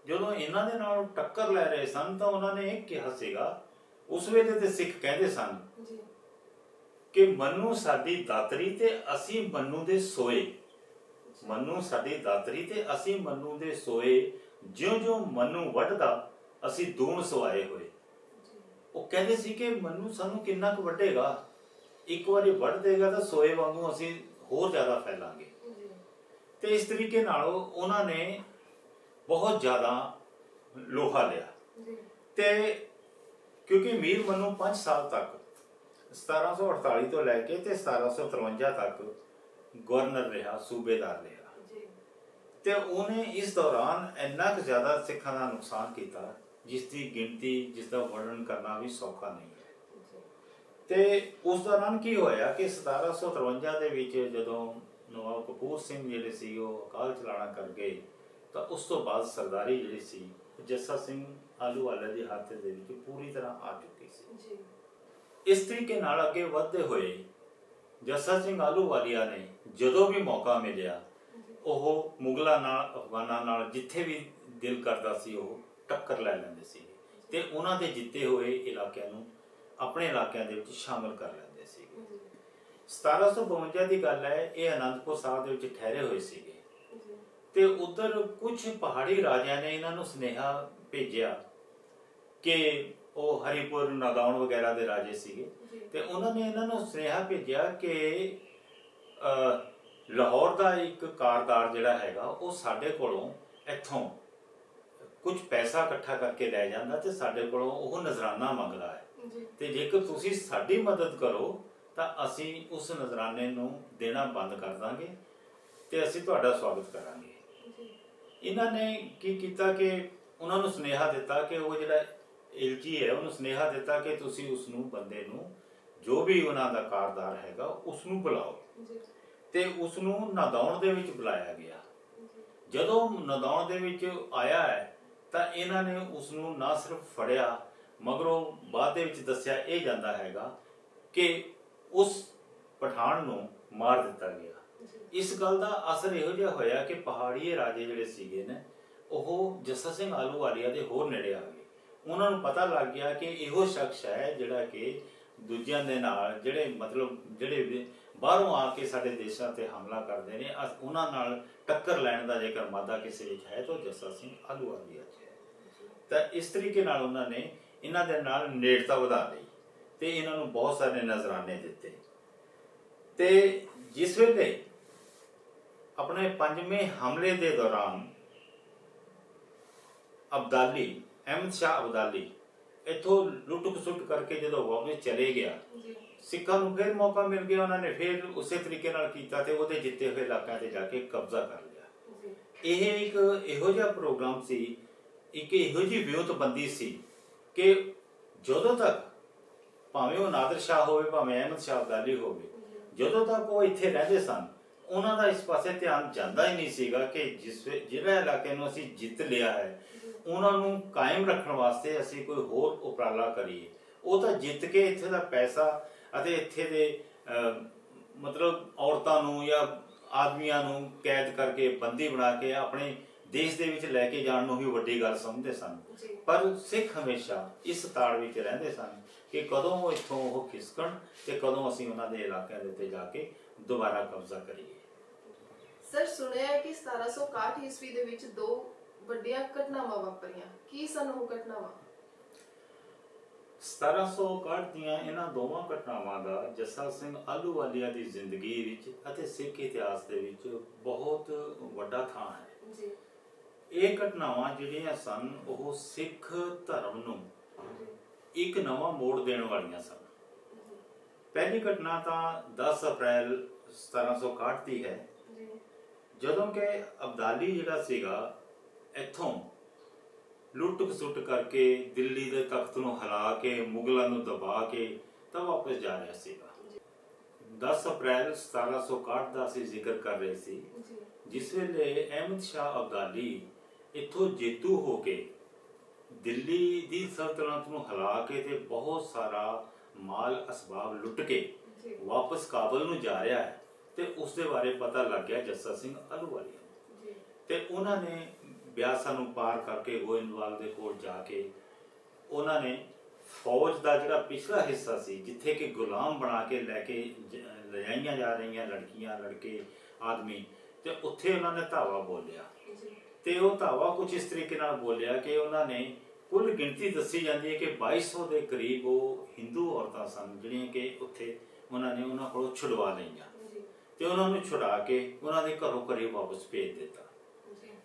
ਜਦੋਂ ਇਹਨਾਂ ਦੇ ਨਾਲ ਟੱਕਰ ਲੈ ਰਹੇ ਸਨ ਤਾਂ ਉਹਨਾਂ ਨੇ ਇਹ ਕਿਹਾ ਸੀਗਾ, ਉਸ ਵੇਲੇ ਤੇ ਸਿੱਖ ਕਹਿੰਦੇ ਸਨ ਜੀ ਕਿ ਮੰਨੂ ਸਾਡੀ ਦਾਤਰੀ ਤੇ ਅਸੀਂ ਮੰਨੂ ਦੇ ਸੋਏ, ਮੰਨੂ ਸਾਡੀ ਦਾਤਰੀ ਤੇ ਅਸੀਂ ਮੰਨੂ ਦੇ ਸੋਏ, ਜਿਉਂ-ਜਿਉਂ ਮੰਨੂ ਵੱਢਦਾ ਅਸੀਂ ਦੂਣ ਸਵਾਏ ਹੋਏ। ਜੀ ਉਹ ਕਹਿੰਦੇ ਸੀ ਕਿ ਮੰਨੂ ਸਾਨੂੰ ਕਿੰਨਾ ਕੁ ਵੱਢੇਗਾ, ਇੱਕ ਵਾਰੀ ਵੱਢ ਦੇਗਾ ਤਾਂ ਸੋਏ ਵਾਂਗੂ ਅਸੀਂ ਹੋਰ ਜ਼ਿਆਦਾ ਫੈਲਾਂਗੇ। ਜੀ ਤੇ ਇਸ ਤਰੀਕੇ ਨਾਲ ਉਹਨਾਂ ਨੇ ਬਹੁਤ ਜ਼ਿਆਦਾ ਲੋਹਾ ਲਿਆ। ਜੀ ਤੇ ਕਿਉਂਕਿ ਮੀਰ ਮੰਨੂ 5 ਸਾਲ ਤੱਕ 1748 ਤੋਂ ਲੈ ਕੇ ਤੇ 1753 ਤੱਕ ਗਵਰਨਰ ਰਿਹਾ, ਸੂਬੇਦਾਰ ਰਿਹਾ। ਜੀ ਤੇ ਉਹਨੇ ਇਸ ਦੌਰਾਨ ਇੰਨਾ ਕੁ ਜ਼ਿਆਦਾ ਸਿੱਖਾਂ ਦਾ ਨੁਕਸਾਨ ਕੀਤਾ ਜਿਸ ਦੀ ਗਿਣਤੀ, ਜਿਸ ਦਾ ਵਰਣਨ ਕਰਨਾ ਵੀ ਸੌਖਾ ਨਹੀਂ ਹੈ। ਤੇ ਉਸ ਦੌਰਾਨ ਕੀ ਹੋਇਆ ਕਿ 1753 ਦੇ ਵਿੱਚ ਜਦੋਂ ਨਵਾਬ ਕਪੂਰ ਸਿੰਘ ਜਿਹੜੇ ਸੀ ਉਹ ਅਕਾਲ ਚਲਾਣਾ ਕਰ ਗਏ ਤਾਂ ਉਸ ਤੋਂ ਬਾਅਦ ਸਰਦਾਰੀ ਜਿਹੜੀ ਸੀ ਜੱਸਾ ਸਿੰਘ ਆਹਲੂਵਾਲੀਆ ਦੇ ਹੱਥ ਦੇ ਵਿੱਚ ਪੂਰੀ ਤਰ੍ਹਾਂ ਆ ਚੁੱਕੀ ਸੀ। ਜੀ ਇਸ ਤਰੀਕੇ ਨਾਲ ਅੱਗੇ ਵਧਦੇ ਹੋਏ ਜੱਸਾ ਸਿੰਘ ਆਹਲੂਵਾਲੀਆ ਨੇ ਜਦੋਂ ਵੀ ਮੌਕਾ ਮਿਲਿਆ ਉਹ ਮੁਗਲਾਂ ਨਾਲ, ਅਫਗਾਨਾਂ ਨਾਲ ਜਿੱਥੇ ਵੀ ਦਿਲ ਕਰਦਾ ਸੀ ਉਹ ਟੱਕਰ ਲੈ ਲੈਂਦੇ ਸੀ ਤੇ ਉਹਨਾਂ ਦੇ ਜਿੱਤੇ ਹੋਏ ਇਲਾਕਿਆਂ ਨੂੰ ਆਪਣੇ ਇਲਾਕਿਆਂ ਦੇ ਵਿੱਚ ਸ਼ਾਮਲ ਕਰ ਲੈਂਦੇ ਸੀ। 1752 ਦੀ ਗੱਲ ਹੈ, ਇਹ ਅਨੰਦਪੁਰ ਸਾਹਿਬ ਦੇ ਵਿੱਚ ਠਹਿਰੇ ਹੋਏ ਸੀਗੇ ਤੇ ਉਧਰ ਕੁਝ ਪਹਾੜੀ ਰਾਜਿਆਂ ਨੇ ਇਹਨਾਂ ਨੂੰ ਸੁਨੇਹਾ ਭੇਜਿਆ ਕਿ ਉਹ ਹਰੀਪੁਰ, ਨਾਗੌਣ ਵਗੈਰਾ ਦੇ ਰਾਜੇ ਸੀਗੇ ਤੇ ਉਹਨਾਂ ਨੇ ਇਹਨਾਂ ਨੂੰ ਸੁਨੇਹਾ ਭੇਜਿਆ ਕਿ ਲਾਹੌਰ ਦਾ ਇੱਕ ਕਾਰਦਾਰ ਜਿਹੜਾ ਹੈਗਾ ਉਹ ਸਾਡੇ ਕੋਲੋਂ ਇੱਥੋਂ ਕੁਝ ਪੈਸਾ ਇਕੱਠਾ ਕਰਕੇ ਲੈ ਜਾਂਦਾ ਤੇ ਸਾਡੇ ਕੋਲੋਂ ਉਹ ਨਜ਼ਰਾਨਾ ਮੰਗਦਾ ਹੈ ਤੇ ਜੇਕਰ ਤੁਸੀਂ ਸਾਡੀ ਮਦਦ ਕਰੋ ਤਾਂ ਅਸੀਂ ਉਸ ਨਜ਼ਰਾਨੇ ਨੂੰ ਦੇਣਾ ਬੰਦ ਕਰ ਦਾਂਗੇ ਤੇ ਅਸੀਂ ਤੁਹਾਡਾ ਸਵਾਗਤ ਕਰਾਂਗੇ। ਇਹਨਾਂ ਨੇ ਕੀ ਕੀਤਾ ਕਿ ਉਹਨਾਂ ਨੂੰ ਸੁਨੇਹਾ ਦਿੱਤਾ ਕਿ ਉਹ ਜਿਹੜਾ ਇਲਚੀ ਹੈ ਉਹਨੂੰ ਸੁਨੇਹਾ ਦਿੱਤਾ ਕਿ ਤੁਸੀਂ ਉਸ ਨੂੰ ਬੰਦੇ ਨੂੰ ਜੋ ਵੀ ਉਹਨਾਂ ਦਾ ਕਾਰਦਾਰ ਹੈਗਾ ਉਸ ਨੂੰ ਬੁਲਾਓ ਤੇ ਉਸ ਨੂੰ ਨਦਾਉਣ ਦੇ ਵਿੱਚ ਬੁਲਾਇਆ ਗਿਆ। ਜਦੋਂ ਨਦਾਉਣ ਦੇ ਵਿੱਚ ਆਇਆ ਹੈ ਤਾਂ ਇਹਨਾਂ ਨੇ ਉਸ ਨੂੰ ਨਾ ਸਿਰਫ ਫੜਿਆ ਮਗਰੋਂ ਬਾਅਦ ਦੇ ਵਿੱਚ ਦੱਸਿਆ ਇਹ ਜਾਂਦਾ ਹੈਗਾ ਕਿ ਉਸ ਪਠਾਨ ਨੂੰ ਮਾਰ ਦਿੱਤਾ ਗਿਆ। ਇਸ ਗੱਲ ਦਾ ਅਸਰ ਇਹੋ ਜਿਹਾ ਹੋਇਆ ਕਿ ਪਹਾੜੀਏ ਰਾਜੇ ਜਿਹੜੇ ਸੀਗੇ ਨੇ ਉਹ ਜੱਸਾ ਸਿੰਘ ਆਹਲੂਵਾਲੀਆ ਦੇ ਹੋਰ ਨੇੜੇ ਆ ਗਏ। ਉਹਨਾਂ ਨੂੰ ਪਤਾ ਲੱਗ ਗਿਆ ਕਿ ਇਹੋ ਸ਼ਖਸ ਹੈ ਜਿਹੜਾ ਕਿ ਦੂਜਿਆਂ ਦੇ ਨਾਲ ਜਿਹੜੇ ਬਾਹਰੋਂ ਆ ਕੇ ਸਾਡੇ ਦੇਸ਼ਾਂ ਤੇ ਹਮਲਾ ਕਰਦੇ ਨੇ ਉਹਨਾਂ ਨਾਲ ਟੱਕਰ ਲੈਣ ਦਾ ਜੇਕਰ ਮਾਦਾ ਕਿਸੇ ਵਿੱਚ ਹੈ ਤਾਂ ਜੱਸਾ ਸਿੰਘ ਆਹਲੂਵਾਲੀਆ ਹੈ। ਤਾਂ ਇਸ ਤਰੀਕੇ ਨਾਲ ਉਹਨਾਂ ਨੇ ਇਹਨਾਂ ਦੇ ਨਾਲ ਨੇੜਤਾ ਵਧਾ ਲਈ ਤੇ ਇਹਨਾਂ ਨੂੰ ਬਹੁਤ ਸਾਰੇ ਨਜ਼ਰਾਨੇ ਦਿੱਤੇ। ਤੇ ਜਿਸ ਵੇਲੇ ਆਪਣੇ ਪੰਜਵੇਂ ਹਮਲੇ ਦੇ ਦੌਰਾਨ ਅਬਦਾਲੀ ਅਹਿਮਦ ਸ਼ਾਹ ਅਬਦਾਲੀ ਇੱਥੋਂ ਲੁੱਟ ਖਸੁੱਟ ਕਰਕੇ ਜਦੋਂ ਵਾਪਸ ਚਲੇ ਗਿਆ ਸਿੱਖਾਂ ਨੂੰ ਫਿਰ ਮੌਕਾ ਮਿਲ ਗਿਆ। ਉਹਨਾਂ ਨੇ ਫਿਰ ਉਸੇ ਤਰੀਕੇ ਨਾਲ ਕੀਤਾ ਤੇ ਉਹਦੇ ਜਿੱਤੇ ਹੋਏ ਇਲਾਕਿਆਂ ਤੇ ਜਾ ਕੇ ਕਬਜ਼ਾ ਕਰ ਲਿਆ। ਇਹ ਇੱਕ ਇਹੋ ਜਿਹਾ ਪ੍ਰੋਗਰਾਮ ਸੀ, ਇੱਕ ਇਹੋ ਜਿਹੀ ਵਿਉਂਤਬੰਦੀ ਸੀ ਕਿ ਜਦੋਂ ਤੱਕ ਭਾਵੇਂ ਉਹ ਨਾਦਰ ਸ਼ਾਹ ਹੋਵੇ ਭਾਵੇਂ ਅਹਿਮਦ ਸ਼ਾਹ ਅਬਦਾਲੀ ਹੋਵੇ, ਜਦੋਂ ਤੱਕ ਉਹ ਇੱਥੇ ਰਹਿੰਦੇ ਸਨ ਉਹਨਾਂ ਦਾ ਇਸ ਪਾਸੇ ਧਿਆਨ ਜਾਂਦਾ ਹੀ ਨਹੀਂ ਸੀਗਾ ਕਿ ਜਿਹੜਾ ਇਲਾਕੇ ਨੂੰ ਅਸੀਂ ਜਿੱਤ ਲਿਆ ਹੈ ਉਹਨਾਂ ਨੂੰ ਕਾਇਮ ਰੱਖਣ ਵਾਸਤੇ ਅਸੀਂ ਕੋਈ ਹੋਰ ਉਪਰਾਲਾ ਕਰੀਏ। ਉਹ ਤਾਂ ਜਿੱਤ ਕੇ ਇੱਥੇ ਦਾ ਪੈਸਾ ਅਤੇ ਇੱਥੇ ਦੇ ਔਰਤਾਂ ਨੂੰ ਜਾਂ ਆਦਮੀਆਂ ਨੂੰ ਕੈਦ ਕਰਕੇ ਬੰਦੀ ਬਣਾ ਕੇ ਆਪਣੇ ਦੇਸ਼ ਦੇ ਵਿੱਚ ਲੈ ਕੇ ਜਾਣ ਨੂੰ ਹੀ ਵੱਡੀ ਗੱਲ ਸਮਝਦੇ ਸਨ। ਪਰ ਸਿੱਖ ਹਮੇਸ਼ਾ ਇਸ ਤਾੜ ਵਿੱਚ ਰਹਿੰਦੇ ਸਨ ਕਿ ਕਦੋਂ ਉਹ ਇੱਥੋਂ ਉਹ ਖਿਸਕਣ ਤੇ ਕਦੋਂ ਅਸੀਂ ਉਹਨਾਂ ਦੇ ਇਲਾਕਿਆਂ ਦੇ ਉੱਤੇ ਜਾ ਕੇ ਦੁਬਾਰਾ ਕਬਜ਼ਾ ਕਰੀਏ। ਸਰ, ਸੁਣਿਆ ਹੈ ਕਿ 1761 ਈਸਵੀ ਦੇ ਵਿੱਚ ਦੋ ਵੱਡੀਆਂ ਘਟਨਾਵਾਂ ਵਾਪਰੀਆਂ। ਕੀ ਸਨ ਉਹ ਘਟਨਾਵਾਂ? 1761 ਦੀਆਂ ਇਹਨਾਂ ਦੋਵਾਂ ਘਟਨਾਵਾਂ ਦਾ ਜੱਸਾ ਸਿੰਘ ਆਹਲੂਵਾਲੀਆ ਦੀ ਜ਼ਿੰਦਗੀ ਵਿੱਚ ਅਤੇ ਸਿੱਖ ਇਤਿਹਾਸ ਦੇ ਵਿੱਚ ਬਹੁਤ ਵੱਡਾ ਥਾਂ ਹੈ ਜੀ। ਇਹ ਘਟਨਾਵਾਂ ਜਿਹੜੀਆਂ ਸਨ ਉਹ ਸਿੱਖ ਧਰਮ ਨੂੰ ਇੱਕ ਨਵਾਂ ਮੋੜ ਦੇਣ ਵਾਲੀਆਂ ਸਨ। ਪਹਿਲੀ ਘਟਨਾ ਤਾਂ 10 ਅਪ੍ਰੈਲ 1761 ਦੀ ਹੈ, ਜਦੋਂ ਕਿ ਅਬਦਾਲੀ ਜਿਹੜਾ ਸੀਗਾ ਇੱਥੋਂ ਲੁੱਟ ਖਸੁੱਟ ਕਰਕੇ ਦਿੱਲੀ ਦੇ ਤਖਤ ਨੂੰ ਹਿਲਾ ਕੇ ਮੁਗਲਾਂ ਨੂੰ ਦਬਾ ਕੇ ਤਾਂ ਵਾਪਸ ਜਾ ਰਿਹਾ ਸੀਗਾ। 10 ਅਪ੍ਰੈਲ 1761 ਦਾ ਅਸੀਂ ਜ਼ਿਕਰ ਕਰ ਰਹੇ ਸੀ, ਜਿਸ ਵੇਲੇ ਅਹਿਮਦ ਸ਼ਾਹ ਅਬਦਾਲੀ ਇੱਥੋਂ ਜੇਤੂ ਹੋ ਕੇ ਦਿੱਲੀ ਦੀ ਸਲਤਨਤ ਨੂੰ ਹਿਲਾ ਕੇ ਤੇ ਬਹੁਤ ਸਾਰਾ ਮਾਲ ਅਸਬਾਬ ਲੁੱਟ ਕੇ ਵਾਪਸ ਕਾਬਲ ਨੂੰ ਜਾ ਰਿਹਾ ਹੈ ਤੇ ਉਸ ਦੇ ਬਾਰੇ ਪਤਾ ਲੱਗ ਗਿਆ ਜੱਸਾ ਸਿੰਘ ਆਹਲੂਵਾਲੀਆ ਨੂੰ। ਤੇ ਉਹਨਾਂ ਨੇ ਬਿਆਸਾ ਨੂੰ ਪਾਰ ਕਰਕੇ ਗੋਇੰਦਵਾਲ ਦੇ ਕੋਲ ਜਾ ਕੇ ਉਹਨਾਂ ਨੇ ਫੌਜ ਦਾ ਜਿਹੜਾ ਪਿਛਲਾ ਹਿੱਸਾ ਸੀ ਜਿੱਥੇ ਕਿ ਗੁਲਾਮ ਬਣਾ ਕੇ ਲੈ ਕੇ ਲਿਜਾਈਆਂ ਜਾ ਰਹੀਆਂ ਲੜਕੀਆਂ ਲੜਕੇ ਆਦਮੀ, ਤੇ ਉੱਥੇ ਉਹਨਾਂ ਨੇ ਧਾਵਾ ਬੋਲਿਆ। ਤੇ ਉਹ ਧਾਵਾ ਕੁਝ ਇਸ ਤਰੀਕੇ ਨਾਲ ਬੋਲਿਆ ਕਿ ਉਹਨਾਂ ਨੇ ਕੁੱਲ ਗਿਣਤੀ ਦੱਸੀ ਜਾਂਦੀ ਹੈ ਕਿ 2200 ਦੇ ਕਰੀਬ ਉਹ ਹਿੰਦੂ ਔਰਤਾਂ ਸਨ ਜਿਹੜੀਆਂ ਕਿ ਉੱਥੇ ਉਹਨਾਂ ਨੇ ਉਹਨਾਂ ਕੋਲੋਂ ਛੁਡਵਾ ਲਈਆਂ ਤੇ ਉਹਨਾਂ ਨੂੰ ਛੁਡਾ ਕੇ ਉਹਨਾਂ ਦੇ ਘਰੋਂ ਘਰੇ ਵਾਪਸ ਭੇਜ ਦਿੱਤਾ।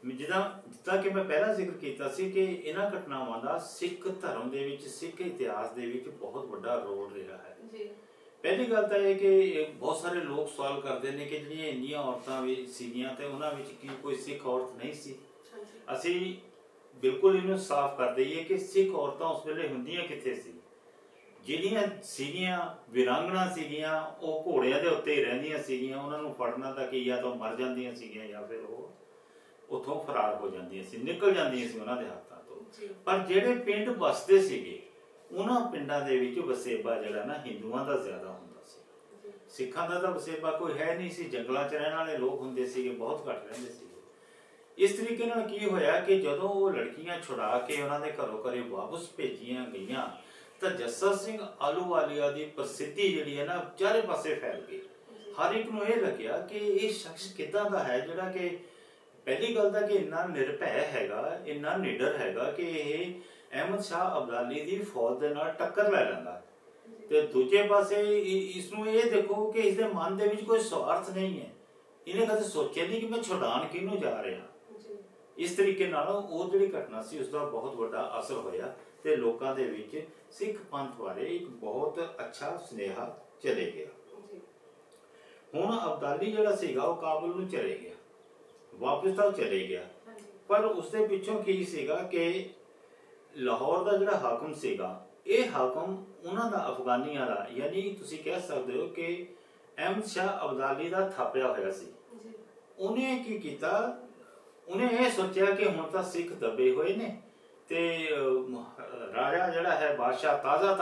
ਜਿੱਦਾਂ ਕਿ ਮੈਂ ਪਹਿਲਾਂ ਜ਼ਿਕਰ ਕੀਤਾ ਸੀ ਕਿ ਇਹਨਾਂ ਘਟਨਾਵਾਂ ਦਾ ਸਿੱਖ ਧਰਮ ਦੇ ਵਿੱਚ ਸਿੱਖ ਇਤਿਹਾਸ ਦੇ ਵਿੱਚ ਬਹੁਤ ਵੱਡਾ ਰੋਲ ਰਿਹਾ ਹੈ। ਪਹਿਲੀ ਗੱਲ ਤਾਂ ਇਹ ਕਿ ਬਹੁਤ ਸਾਰੇ ਲੋਕ ਸਵਾਲ ਕਰਦੇ ਨੇ ਕਿ ਜਿਹੜੀਆਂ ਇੰਨੀਆਂ ਔਰਤਾਂ ਵੀ ਸੀਗੀਆਂ ਤੇ ਉਹਨਾਂ ਵਿੱਚ ਕੀ ਕੋਈ ਸਿੱਖ ਔਰਤ ਨਹੀਂ ਸੀ। ਅਸੀਂ ਬਿਲਕੁਲ ਇਹਨੂੰ ਸਾਫ਼ ਕਰ ਦਈਏ ਕਿ ਸਿੱਖ ਔਰਤਾਂ ਉਸ ਵੇਲੇ ਹੁੰਦੀਆਂ ਕਿੱਥੇ ਸੀ। ਜਿਹੜੀਆਂ ਸੀਗੀਆਂ ਵਿਰਾਂਗਣਾ ਸੀਗੀਆਂ ਉਹ ਘੋੜਿਆਂ ਦੇ ਉੱਤੇ ਹੀ ਰਹਿੰਦੀਆਂ ਸੀਗੀਆਂ। ਉਹਨਾਂ ਨੂੰ ਫੜਨਾ ਤਾਂ ਕੀ ਜਾਂ ਤਾਂ ਮਰ ਜਾਂਦੀਆਂ ਸੀਗੀਆਂ ਜਾਂ ਫਿਰ ਉਹ ਉੱਥੋਂ ਫਰਾਰ ਹੋ ਜਾਂਦੀਆਂ ਸੀ, ਨਿਕਲ ਜਾਂਦੀਆਂ ਸੀ ਉਹਨਾਂ ਦੇ ਹੱਥਾਂ ਤੋਂ। ਪਰ ਜਿਹੜੇ ਪਿੰਡ ਵਸਦੇ ਸੀਗੇ ਉਹਨਾਂ ਪਿੰਡਾਂ ਦੇ ਵਿੱਚ ਵਸੇਬਾ ਜਿਹੜਾ ਨਾ ਹਿੰਦੂਆਂ ਦਾ ਜ਼ਿਆਦਾ ਹੁੰਦਾ ਸੀ। ਸਿੱਖਾਂ ਦਾ ਤਾਂ ਵਸੇਬਾ ਕੋਈ ਹੈ ਨਹੀਂ ਸੀ, ਜੰਗਲਾਂ 'ਚ ਰਹਿਣ ਵਾਲੇ ਲੋਕ ਹੁੰਦੇ ਸੀਗੇ, ਬਹੁਤ ਘੱਟ ਰਹਿੰਦੇ ਸੀਗੇ। ਇਸ ਤਰੀਕੇ ਨਾਲ ਕੀ ਹੋਇਆ ਕਿ ਜਦੋਂ ਉਹ ਲੜਕੀਆਂ ਛੁਡਾ ਕੇ ਉਹਨਾਂ ਦੇ ਘਰੋਂ ਘਰੇ ਵਾਪਸ ਭੇਜੀਆਂ ਗਈਆਂ ਤਾਂ ਜੱਸਾ ਸਿੰਘ ਆਹਲੂਵਾਲੀਆ ਦੀ ਪ੍ਰਸਿੱਧੀ ਜਿਹੜੀ ਹੈ ਨਾ ਚਾਰੇ ਪਾਸੇ ਫੈਲ ਗਈ। ਹਰ ਇੱਕ ਨੂੰ ਇਹ ਲੱਗਿਆ ਕਿ ਇਹ ਸ਼ਖਸ ਕਿੱਦਾਂ ਦਾ ਹੈ ਜਿਹੜਾ ਕਿ ਪਹਿਲੀ ਗੱਲ ਤਾਂ ਕਿ ਇੰਨਾ ਨਿਰਭੈ ਹੈਗਾ, ਇੰਨਾ ਨਿਡਰ ਹੈਗਾ ਕਿ ਇਹ ਅਹਿਮਦ ਸ਼ਾਹ ਅਬਦਾਲੀ ਦੀ ਫੌਜ ਦੇ ਨਾਲ ਟੱਕਰ ਲੈ ਲੈਂਦਾ। ਤੇ ਦੂਜੇ ਪਾਸੇ ਇਸ ਨੂੰ ਇਹ ਦੇਖੋ ਕਿ ਇਸ ਦੇ ਮਨ ਦੇ ਵਿੱਚ ਕੋਈ ਸਵਾਰਥ ਨਹੀਂ ਹੈ। ਇਹਨੇ ਕਦੇ ਸੋਚਿਆ ਨਹੀਂ ਕਿ ਮੈਂ ਛੁਡਾਣ ਕਿਹਨੂੰ ਜਾ ਰਿਹਾ। ਇਸ ਤਰੀਕੇ ਨਾਲ ਉਹ ਜਿਹੜੀ ਘਟਨਾ ਸੀ ਉਸ ਦਾ ਬਹੁਤ ਵੱਡਾ ਅਸਰ ਹੋਇਆ ਤੇ ਲੋਕਾਂ ਦੇ ਵਿੱਚ ਸਿੱਖ ਪੰਥ ਬਾਰੇ ਇੱਕ ਬਹੁਤ ਅੱਛਾ ਸੁਨੇਹਾ ਚਲੇ ਗਿਆ। ਹੁਣ ਅਬਦਾਲੀ ਜਿਹੜਾ ਸੀਗਾ ਉਹ ਕਾਬਲ ਨੂੰ ਚਲੇ ਗਿਆ, ਵਾਪਸ ਤਾਂ ਚਲੇ ਗਿਆ, ਪਰ ਉਸਦੇ ਪਿੱਛੋਂ ਕੀ ਸੀਗਾ ਕਿ ਲਾਹੌਰ ਦਾ ਜਿਹੜਾ ਹਾਕਮ ਸੀਗਾ, ਇਹ ਹਾਕਮ ਉਹਨਾਂ ਦਾ ਅਫਗਾਨੀਆਂ ਦਾ, ਯਾਨੀ ਤੁਸੀਂ ਕਹਿ ਸਕਦੇ ਹੋ ਕਿ ਅਹਿਮਦ ਸ਼ਾਹ ਅਬਦਾਲੀ ਦਾ ਥਾਪਿਆ ਹੋਇਆ ਸੀ। ਉਹਨੇ ਕੀ ਕੀਤਾ, ਉਹਨੇ ਇਹ ਸੋਚਿਆ ਕਿ ਹੁਣ ਤਾਂ ਸਿੱਖ ਦਬੇ ਹੋਏ ਨੇ ਤੇ ਰਾਜਾ ਜਿਹੜਾ ਹੈ ਬਾਦਸ਼ਾਹ ਤਾਜ਼ਾ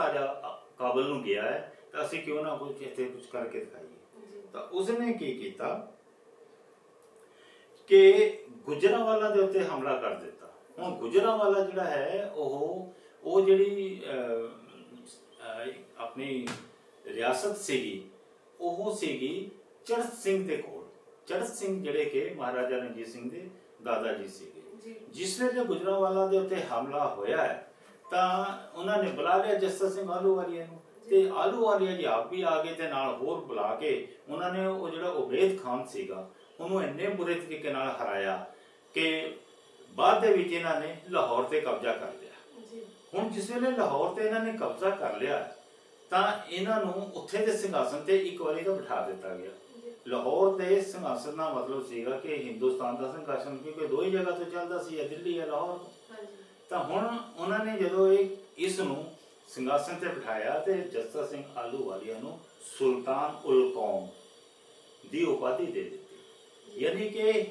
ਕਾਬਲ ਨੂੰ ਗਿਆ ਹੈ, ਤਾਂ ਅਸੀਂ ਕਿਉਂ ਨਾ ਕੁਝ ਇੱਥੇ ਕੁਝ ਕਰਕੇ ਦਿਖਾਈਏ। ਤਾਂ ਉਸਨੇ ਕੀ ਕੀਤਾ ਕਿ ਗੁਜਰਾਂਵਾਲਾ ਦੇ ਉੱਤੇ ਹਮਲਾ ਕਰ ਦਿੱਤਾ। ਹੁਣ ਗੁਜਰਾਂਵਾਲਾ ਜਿਹੜਾ ਹੈ ਉਹ ਜਿਹੜੀ ਆਪਣੀ ਰਿਆਸਤ ਸੀਗੀ, ਉਹ ਸੀਗੀ ਚੜ੍ਹਤ ਸਿੰਘ ਦੇ ਕੋਲ। ਚੜ੍ਹਤ ਸਿੰਘ ਜਿਹੜੇ ਕਿ ਮਹਾਰਾਜਾ ਰਣਜੀਤ ਸਿੰਘ ਦੇ ਦਾਦਾ ਜੀ ਸੀਗੇ। ਜਿਸ ਵੇਲੇ ਗੁਜਰਾਂਵਾਲਾ ਦੇ ਉੱਤੇ ਹਮਲਾ ਹੋਇਆ ਹੈ ਤਾਂ ਉਹਨਾਂ ਨੇ ਬੁਲਾ ਲਿਆ ਜੱਸਾ ਸਿੰਘ ਆਹਲੂਵਾਲੀਆ ਨੂੰ, ਤੇ ਆਹਲੂਵਾਲੀਆ ਜੀ ਆਪ ਵੀ ਆ ਗਏ ਤੇ ਨਾਲ ਹੋਰ ਬੁਲਾ ਕੇ ਉਹਨਾਂ ਨੇ ਉਹ ਜਿਹੜਾ ਉਬੈਦ ਖਾਨ ਸੀਗਾ ਉਹਨੂੰ ਇੰਨੇ ਬੁਰੇ ਤਰੀਕੇ ਨਾਲ ਹਰਾਇਆ ਕਿ ਬਾਅਦ ਦੇ ਵਿੱਚ ਇਹਨਾਂ ਨੇ ਲਾਹੌਰ ਤੇ ਕਬਜ਼ਾ ਕਰ ਲਿਆ। ਹੁਣ ਜਿਸ ਵੇਲੇ ਲਾਹੌਰ ਤੇ ਇਹਨਾਂ ਨੇ ਕਬਜ਼ਾ ਕਰ ਲਿਆ ਤਾਂ ਇਹਨਾਂ ਨੂੰ ਉੱਥੇ ਦੇ ਸਿੰਘਾਸਨ ਤੇ ਇੱਕ ਵਾਰੀ ਤਾਂ ਬਿਠਾ ਦਿੱਤਾ ਗਿਆ। ਲਾਹੌਰ ਦੇ ਸਿੰਘਾਸਨ ਦਾ ਮਤਲਬ ਸੀਗਾ ਕਿ ਹਿੰਦੁਸਤਾਨ ਦਾ ਸਿੰਘਾਸਨ, ਕਿਉਂਕਿ ਦੋ ਹੀ ਜਗ੍ਹਾ ਤੋਂ ਚੱਲਦਾ ਸੀ, ਦਿੱਲੀ ਜਾਂ ਲਾਹੌਰ। ਤਾਂ ਹੁਣ ਉਹਨਾਂ ਨੇ ਜਦੋਂ ਇਸ ਨੂੰ ਸਿੰਘਾਸਨ ਤੇ ਬਿਠਾਇਆ ਤੇ ਜੱਸਾ ਸਿੰਘ ਆਹਲੂਵਾਲੀਆ ਨੂੰ ਸੁਲਤਾਨ ਉਲ ਕੌਮ ਦੀ ਉਪਾਧੀ ਦੇ ਦਿੱਤੀ। ਯਾਨੀ ਕਿ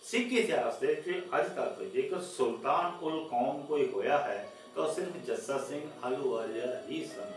ਸਿੱਖ ਇਤਿਹਾਸ ਦੇ ਵਿੱਚ ਅੱਜ ਤੱਕ ਜੇਕਰ ਸੁਲਤਾਨ ਉਲ ਕੌਮ ਕੋਈ ਹੋਇਆ ਹੈ ਤਾਂ ਸਿਰਫ ਜੱਸਾ ਸਿੰਘ ਆਹਲੂਵਾਲੀਆ ਹੀ ਸਨ।